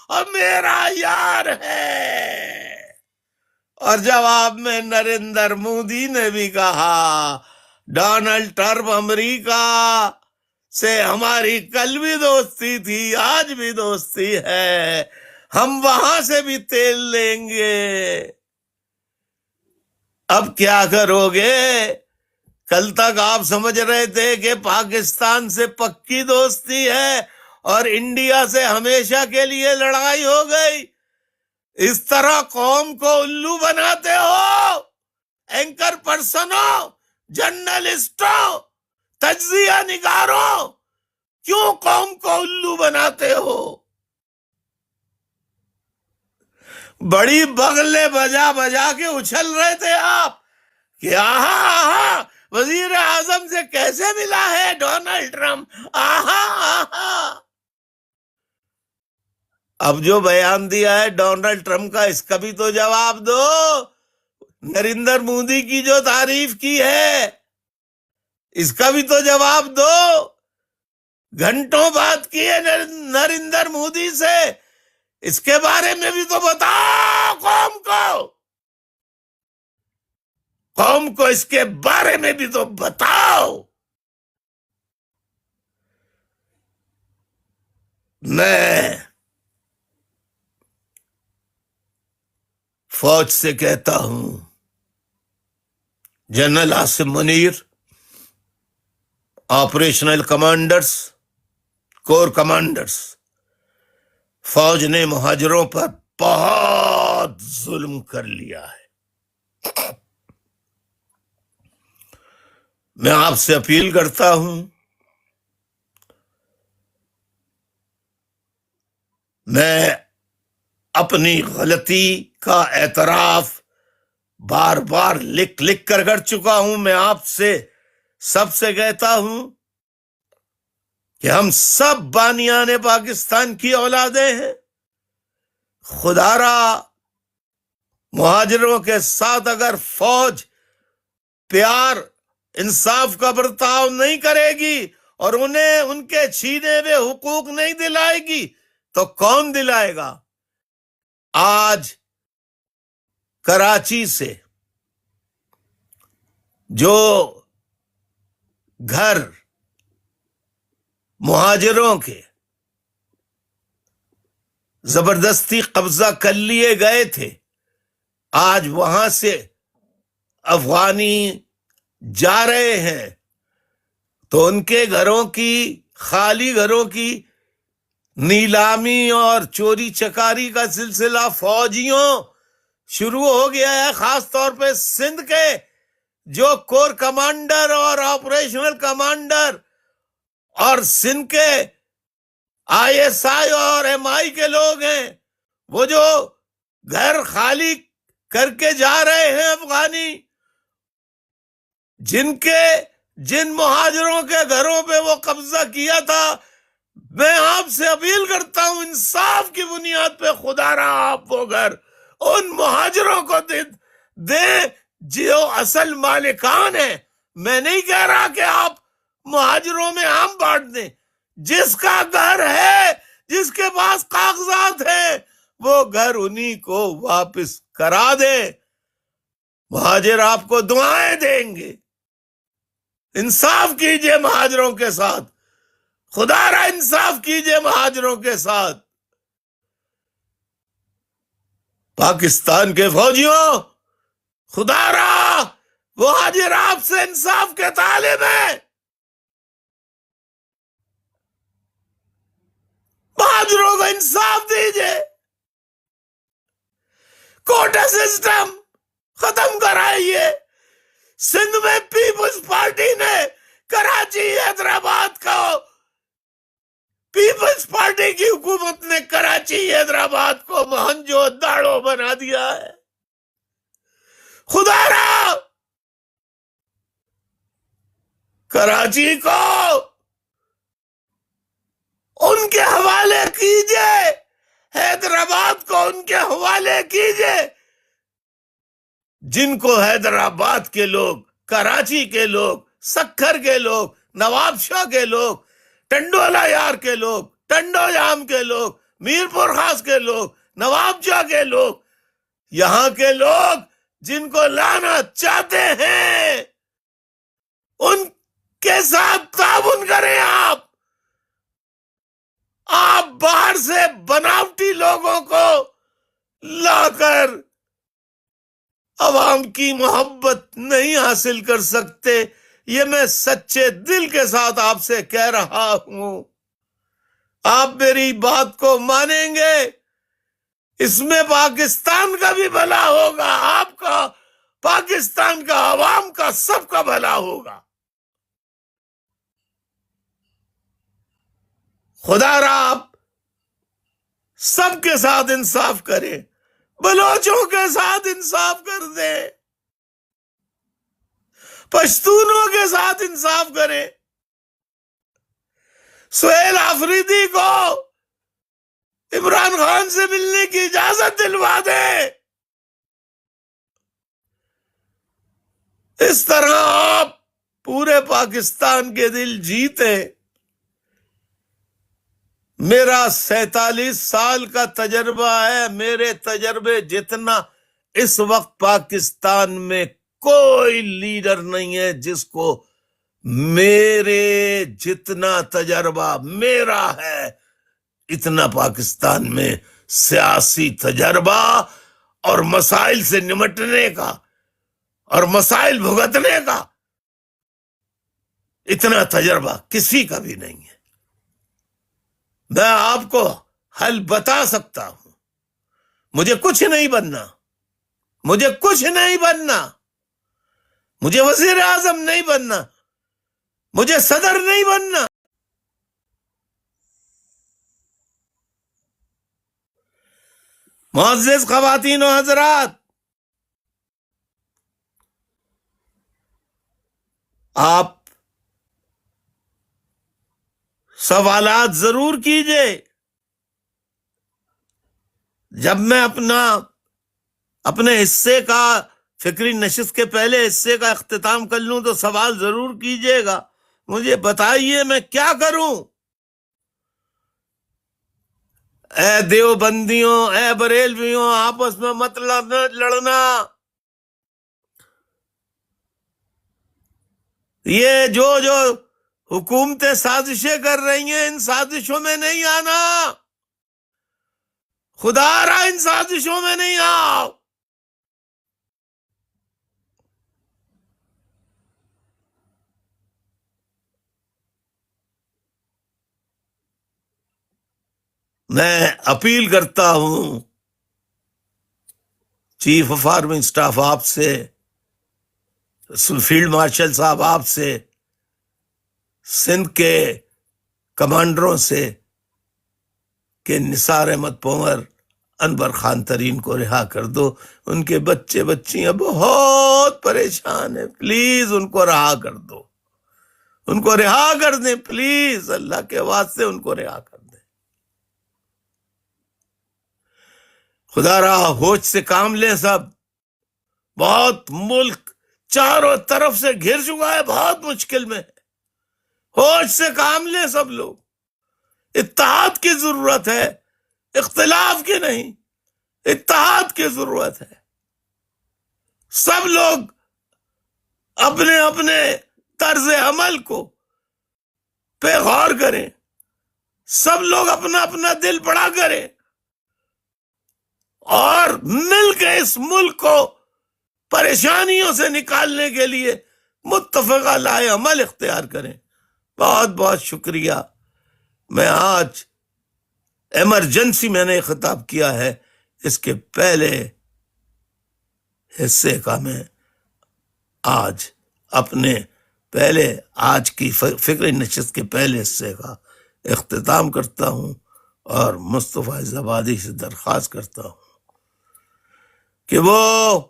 اور میرا یار ہے۔ اور جواب میں نریندر مودی نے بھی کہا ڈونلڈ ٹرمپ امریکہ سے ہماری کل بھی دوستی تھی، آج بھی دوستی ہے، ہم وہاں سے بھی تیل لیں گے۔ اب کیا کرو گے؟ کل تک آپ سمجھ رہے تھے کہ پاکستان سے پکی دوستی ہے اور انڈیا سے ہمیشہ کے لیے لڑائی ہو گئی۔ اس طرح قوم کو الو بناتے ہو، اینکر پرسنوں، جرنلسٹوں، تجزیہ نگاروں، کیوں قوم کو الو بناتے ہو؟ بڑی بغلے بجا بجا کے اچھل رہے تھے آپ کہ آہا وزیر اعظم سے کیسے ملا ہے ڈونلڈ ٹرمپ، آہا۔ اب جو بیان دیا ہے ڈونلڈ ٹرمپ کا، اس کا بھی تو جواب دو۔ نریندر مودی کی جو تعریف کی ہے اس کا بھی تو جواب دو۔ گھنٹوں بات کی ہے نریندر مودی سے، اس کے بارے میں بھی تو بتاؤ قوم کو اس کے بارے میں بھی تو بتاؤ۔ میں فوج سے کہتا ہوں، general Asim Munir, operational commanders, corps commanders, فوج نے مہاجروں پر بہت ظلم کر لیا ہے۔ میں آپ سے اپیل کرتا ہوں، میں اپنی غلطی کا اعتراف بار بار لکھ کر چکا ہوں۔ میں آپ سے سب سے کہتا ہوں کہ ہم سب بانیان پاکستان کی اولادیں ہیں۔ خدا را مہاجروں کے ساتھ اگر فوج پیار انصاف کا برتاؤ نہیں کرے گی اور انہیں ان کے چھینے ہوئے حقوق نہیں دلائے گی تو کون دلائے گا؟ آج کراچی سے جو گھر مہاجروں کے زبردستی قبضہ کر لیے گئے تھے، آج وہاں سے افغانی جا رہے ہیں، تو ان کے گھروں کی، خالی گھروں کی نیلامی اور چوری چکاری کا سلسلہ فوجیوں شروع ہو گیا ہے۔ خاص طور پہ سندھ کے جو کور کمانڈر اور آپریشنل کمانڈر اور سندھ کے ISI اور MI کے لوگ ہیں، وہ جو گھر خالی کر کے جا رہے ہیں افغانی، جن مہاجروں کے گھروں پہ وہ قبضہ کیا تھا، میں آپ سے اپیل کرتا ہوں انصاف کی بنیاد پہ خدا را آپ وہ گھر ان مہاجروں کو دیں جو اصل مالکان ہیں۔ میں نہیں کہہ رہا کہ آپ مہاجروں میں آم بانٹ دیں، جس کا گھر ہے جس کے پاس کاغذات ہیں وہ گھر انہی کو واپس کرا دے. مہاجر آپ کو دعائیں دیں گے. انصاف کیجئے مہاجروں کے ساتھ. خدا را انصاف کیجئے مہاجروں کے ساتھ. پاکستان کے فوجیوں، خدا را مہاجر آپ سے انصاف کے طالب ہیں. مہاجروں کو انصاف دیجئے. کوٹا سسٹم ختم کرائیے. سندھ میں پیپلز پارٹی نے کراچی حیدرآباد کو، پیپلز پارٹی کی حکومت نے کراچی حیدرآباد کو مہنجو داڑو بنا دیا ہے. خدا را کراچی کو ان کے حوالے کیجئے، حیدرآباد کو ان کے حوالے کیجئے. جن کو حیدرآباد کے لوگ، کراچی کے لوگ، سکھر کے لوگ، نواب شاہ کے لوگ، ٹنڈولا یار کے لوگ، ٹنڈو جام کے لوگ، میرپور خاص کے لوگ، نواب شاہ کے لوگ، یہاں کے لوگ جن کو لانا چاہتے ہیں ان کے ساتھ تعاون کریں. آپ باہر سے بناوٹی لوگوں کو لا کر عوام کی محبت نہیں حاصل کر سکتے. یہ میں سچے دل کے ساتھ آپ سے کہہ رہا ہوں. آپ میری بات کو مانیں گے، اس میں پاکستان کا بھی بھلا ہوگا، آپ کا، پاکستان کا، عوام کا، سب کا بھلا ہوگا. خدا را آپ سب کے ساتھ انصاف کریں. بلوچوں کے ساتھ انصاف کر دے، پشتونوں کے ساتھ انصاف کرے. سہیل آفریدی کو عمران خان سے ملنے کی اجازت دلوا دے. اس طرح آپ پورے پاکستان کے دل جیتے. میرا 47 سال کا تجربہ ہے. میرے تجربے جتنا اس وقت پاکستان میں کوئی لیڈر نہیں ہے جس کو میرے جتنا تجربہ میرا ہے. اتنا پاکستان میں سیاسی تجربہ اور مسائل سے نمٹنے کا اور مسائل بھگتنے کا اتنا تجربہ کسی کا بھی نہیں ہے. میں آپ کو حل بتا سکتا ہوں. مجھے کچھ نہیں بننا، مجھے کچھ نہیں بننا، مجھے وزیر اعظم نہیں بننا، مجھے صدر نہیں بننا. معزز خواتین و حضرات، آپ سوالات ضرور کیجئے. جب میں اپنے حصے کا، فکری نشست کے پہلے حصے کا اختتام کر لوں تو سوال ضرور کیجئے گا. مجھے بتائیے میں کیا کروں. اے دیوبندیوں، اے بریلویوں، آپس میں مت لڑنا. یہ جو حکومتیں سازشیں کر رہی ہیں ان سازشوں میں نہیں آنا. خدا را ان سازشوں میں نہیں آؤ. میں اپیل کرتا ہوں چیف آف آرمی اسٹاف آپ سے، فیلڈ مارشل صاحب آپ سے، سندھ کے کمانڈروں سے کہ نثار احمد پونر، انور خان ترین کو رہا کر دو. ان کے بچے بچیاں بہت پریشان ہیں. پلیز ان کو رہا کر دو، ان کو رہا کر دیں. پلیز اللہ کے واسطے ان کو رہا کر دیں. خدا را ہوش سے کام لیں سب. بہت ملک چاروں طرف سے گھر چکا ہے، بہت مشکل میں ہے. ہوش سے کام لیں سب لوگ. اتحاد کی ضرورت ہے، اختلاف کی نہیں، اتحاد کی ضرورت ہے. سب لوگ اپنے اپنے طرز عمل کو پہ غور کریں، سب لوگ اپنا اپنا دل بڑا کریں اور مل کے اس ملک کو پریشانیوں سے نکالنے کے لیے متفقہ لائے عمل اختیار کریں. بہت بہت شکریہ. میں آج ایمرجنسی میں نے خطاب کیا ہے، اس کے پہلے حصے کا میں آج اپنے آج کی فکری نشست کے پہلے حصے کا اختتام کرتا ہوں اور مصطفیٰ زبادی سے درخواست کرتا ہوں کہ وہ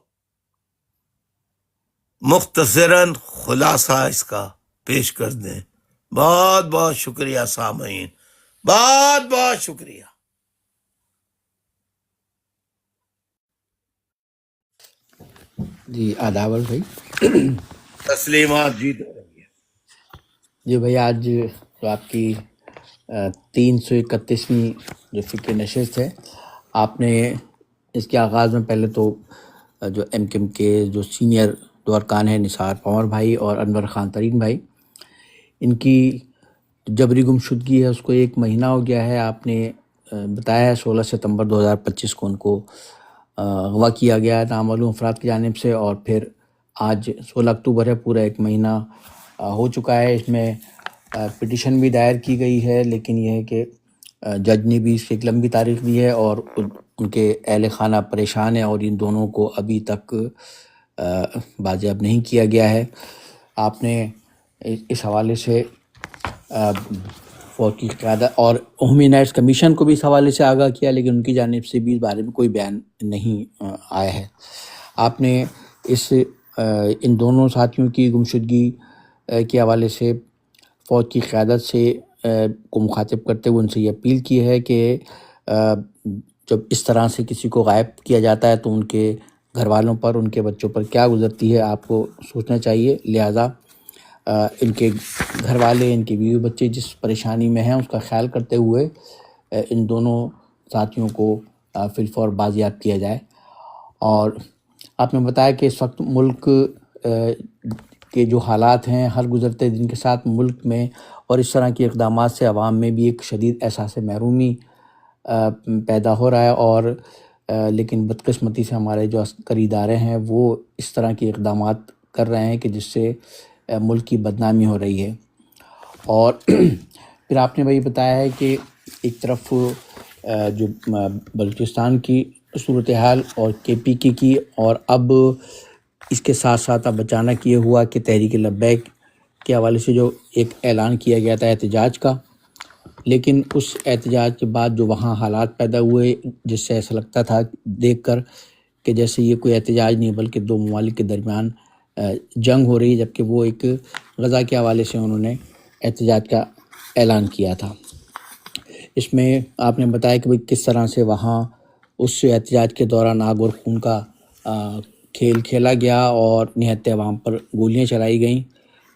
مختصراً خلاصہ اس کا پیش کر دیں. بہت بہت شکریہ سامعین، بہت بہت شکریہ. جی آداب بھائی. تسلیمات جی. جی بھائی، آج جو آپ کی 331ویں جو فکر نشست ہے، آپ نے اس کے آغاز میں پہلے تو جو ایم کیو ایم کے جو سینئر دو ارکان ہیں، نثار پنور بھائی اور انور خان ترین بھائی، ان کی جبری گمشدگی ہے اس کو 1 مہینہ ہو گیا ہے. آپ نے بتایا ہے 16 ستمبر 2025 کو ان کو اغوا کیا گیا ہے نامعلوم افراد کی جانب سے، اور پھر آج 16 اکتوبر ہے، پورا 1 مہینہ ہو چکا ہے. اس میں پٹیشن بھی دائر کی گئی ہے، لیکن یہ ہے کہ جج نے بھی اس کی ایک لمبی تاریخ دی ہے اور ان کے اہل خانہ پریشان ہیں اور ان دونوں کو ابھی تک بازیاب نہیں کیا گیا ہے. آپ نے اس حوالے سے فوج کی قیادت اور ہیومن رائٹس کمیشن کو بھی اس حوالے سے آگاہ کیا، لیکن ان کی جانب سے بھی اس بارے میں کوئی بیان نہیں آیا ہے. آپ نے ان دونوں ساتھیوں کی گمشدگی کے حوالے سے فوج کی قیادت سے کو مخاطب کرتے ہوئے ان سے یہ اپیل کی ہے کہ جب اس طرح سے کسی کو غائب کیا جاتا ہے تو ان کے گھر والوں پر، ان کے بچوں پر کیا گزرتی ہے، آپ کو سوچنا چاہیے. لہٰذا ان کے گھر والے، ان کے بیوی بچے جس پریشانی میں ہیں اس کا خیال کرتے ہوئے ان دونوں ساتھیوں کو فی الفور بازیاب کیا جائے. اور آپ نے بتایا کہ اس وقت ملک کے جو حالات ہیں، ہر گزرتے دن کے ساتھ ملک میں اور اس طرح کے اقدامات سے عوام میں بھی ایک شدید احساس محرومی پیدا ہو رہا ہے، اور لیکن بدقسمتی سے ہمارے جو عسکری ادارے ہیں وہ اس طرح کے اقدامات کر رہے ہیں کہ جس سے ملک کی بدنامی ہو رہی ہے. اور پھر آپ نے وہی بتایا ہے کہ ایک طرف جو بلوچستان کی صورتحال اور KPK کی، اور اب اس کے ساتھ ساتھ اب اچانک یہ ہوا کہ تحریک لبیک کے حوالے سے جو ایک اعلان کیا گیا تھا احتجاج کا، لیکن اس احتجاج کے بعد جو وہاں حالات پیدا ہوئے جس سے ایسا لگتا تھا دیکھ کر کہ جیسے یہ کوئی احتجاج نہیں بلکہ دو ممالک کے درمیان جنگ ہو رہی ہے، جبکہ وہ ایک غزہ کے حوالے سے انہوں نے احتجاج کا اعلان کیا تھا. اس میں آپ نے بتایا کہ کس طرح سے وہاں اس احتجاج کے دوران آگ اور خون کا کھیل کھیلا گیا اور نہایت عوام پر گولیاں چلائی گئیں.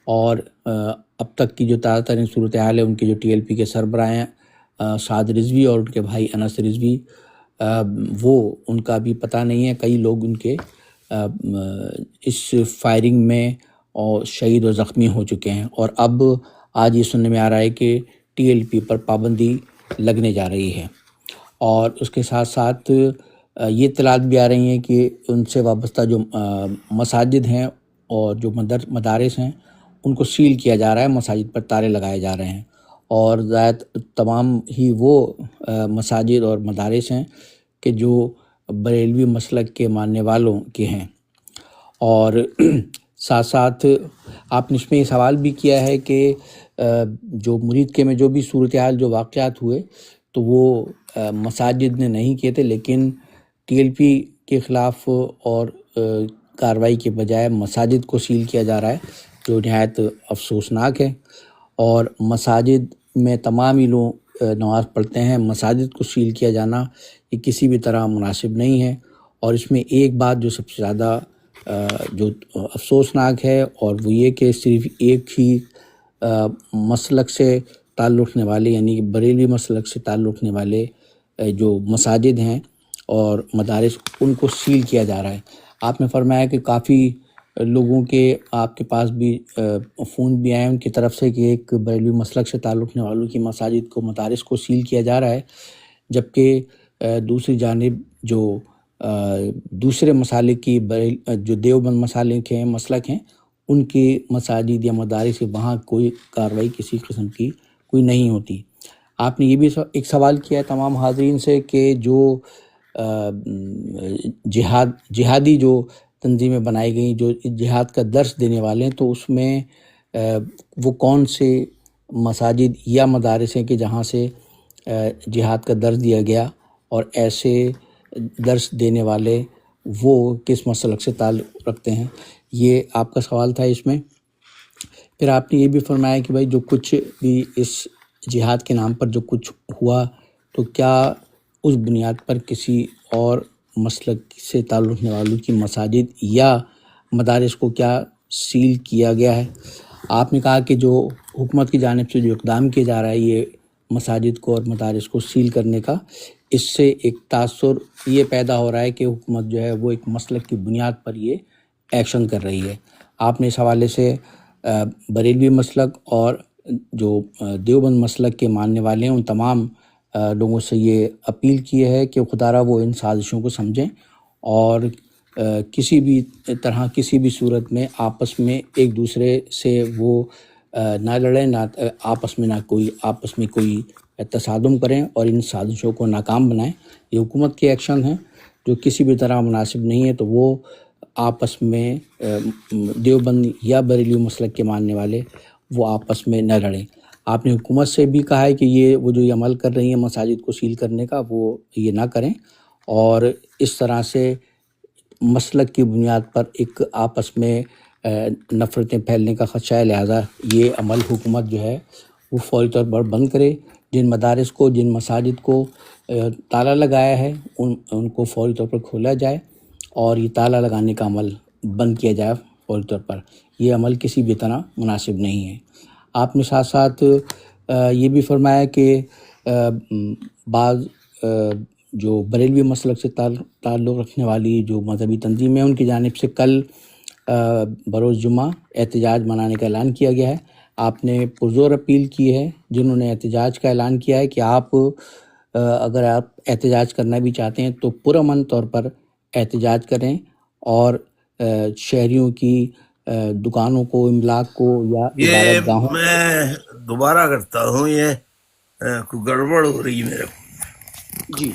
اور اب تک کی جو تازہ ترین صورتحال ہے، ان کے جو TLP کے سربراہ ہیں سعد رضوی اور ان کے بھائی انس رضوی، وہ ان کا بھی پتہ نہیں ہے. کئی لوگ ان کے اس فائرنگ میں اور شہید و زخمی ہو چکے ہیں، اور اب آج یہ سننے میں آ رہا ہے کہ TLP پر پابندی لگنے جا رہی ہے. اور اس کے ساتھ ساتھ یہ اطلاعات بھی آ رہی ہیں کہ ان سے وابستہ جو مساجد ہیں اور جو مدارس ہیں ان کو سیل کیا جا رہا ہے، مساجد پر تالے لگائے جا رہے ہیں، اور زائد تمام ہی وہ مساجد اور مدارس ہیں کہ جو بریلوی مسلک کے ماننے والوں کے ہیں. اور ساتھ ساتھ آپ نے اس میں یہ سوال بھی کیا ہے کہ جو مرید کے میں جو بھی صورتحال جو واقعات ہوئے تو وہ مساجد نے نہیں کیے تھے، لیکن TLP کے خلاف اور کارروائی کے بجائے مساجد کو سیل کیا جا رہا ہے، جو نہایت افسوسناک ہے. اور مساجد میں تمام ہی لوگ نماز پڑھتے ہیں، مساجد کو سیل کیا جانا یہ کسی بھی طرح مناسب نہیں ہے. اور اس میں ایک بات جو سب سے زیادہ جو افسوسناک ہے اور وہ یہ کہ صرف ایک ہی مسلک سے تعلق رکھنے والے یعنی کہ بریلوی مسلک سے تعلق رکھنے والے جو مساجد ہیں اور مدارس ان کو سیل کیا جا رہا ہے. آپ نے فرمایا کہ کافی لوگوں کے آپ کے پاس بھی فون بھی آئے ان کی طرف سے کہ ایک بریلوی مسلک سے تعلق رکھنے والوں کی مساجد کو مدارس کو سیل کیا جا رہا ہے، جبکہ دوسری جانب جو دوسرے مسالک کی جو دیوبند مسالک ہیں مسلک ہیں ان کی مساجد یا مدارس وہاں کوئی کارروائی کسی قسم کی کوئی نہیں ہوتی. آپ نے یہ بھی ایک سوال کیا ہے تمام حاضرین سے کہ جو جہادی جو تنظیمیں بنائی گئیں جو جہاد کا درس دینے والے ہیں تو اس میں وہ کون سے مساجد یا مدارس ہیں کہ جہاں سے جہاد کا درس دیا گیا اور ایسے درس دینے والے وہ کس مسلک سے تعلق رکھتے ہیں، یہ آپ کا سوال تھا اس میں. پھر آپ نے یہ بھی فرمایا کہ بھائی جو کچھ بھی اس جہاد کے نام پر جو کچھ ہوا تو کیا اس بنیاد پر کسی اور مسلک سے تعلق رکھنے والوں کی مساجد یا مدارس کو کیا سیل کیا گیا ہے. آپ نے کہا کہ جو حکومت کی جانب سے جو اقدام کیا جا رہا ہے یہ مساجد کو اور مدارس کو سیل کرنے کا، اس سے ایک تاثر یہ پیدا ہو رہا ہے کہ حکومت جو ہے وہ ایک مسلک کی بنیاد پر یہ ایکشن کر رہی ہے. آپ نے اس حوالے سے بریلوی مسلک اور جو دیوبند مسلک کے ماننے والے ہیں ان تمام لوگوں سے یہ اپیل کی ہے کہ خدا را وہ ان سازشوں کو سمجھیں اور کسی بھی طرح کسی بھی صورت میں آپس میں ایک دوسرے سے وہ نہ لڑیں، نہ آپس میں کوئی تصادم کریں اور ان سازشوں کو ناکام بنائیں. یہ حکومت کے ایکشن ہیں جو کسی بھی طرح مناسب نہیں ہے، تو وہ آپس میں دیوبند یا بریلوی مسلک کے ماننے والے وہ آپس میں نہ لڑیں. آپ نے حکومت سے بھی کہا ہے کہ وہ جو یہ عمل کر رہی ہیں مساجد کو سیل کرنے کا وہ یہ نہ کریں اور اس طرح سے مسلک کی بنیاد پر ایک آپس میں نفرتیں پھیلنے کا خدشہ ہے، لہٰذا یہ عمل حکومت جو ہے وہ فوری طور پر بند کرے. جن مدارس کو جن مساجد کو تالا لگایا ہے ان کو فوری طور پر کھولا جائے اور یہ تالا لگانے کا عمل بند کیا جائے فوری طور پر. یہ عمل کسی بھی طرح مناسب نہیں ہے. آپ نے ساتھ ساتھ یہ بھی فرمایا کہ بعض جو بریلوی مسلک سے تعلق رکھنے والی جو مذہبی تنظیمیں ہیں ان کی جانب سے کل بروز جمعہ احتجاج منانے کا اعلان کیا گیا ہے. آپ نے پرزور اپیل کی ہے جنہوں نے احتجاج کا اعلان کیا ہے کہ اگر آپ احتجاج کرنا بھی چاہتے ہیں تو پرامن طور پر احتجاج کریں اور شہریوں کی دکانوں کو، املاک کو یا یہ عبادت گاہوں. میں دوبارہ کرتا ہوں، یہ کوئی گڑبڑ ہو رہی ہے میرے کو. جی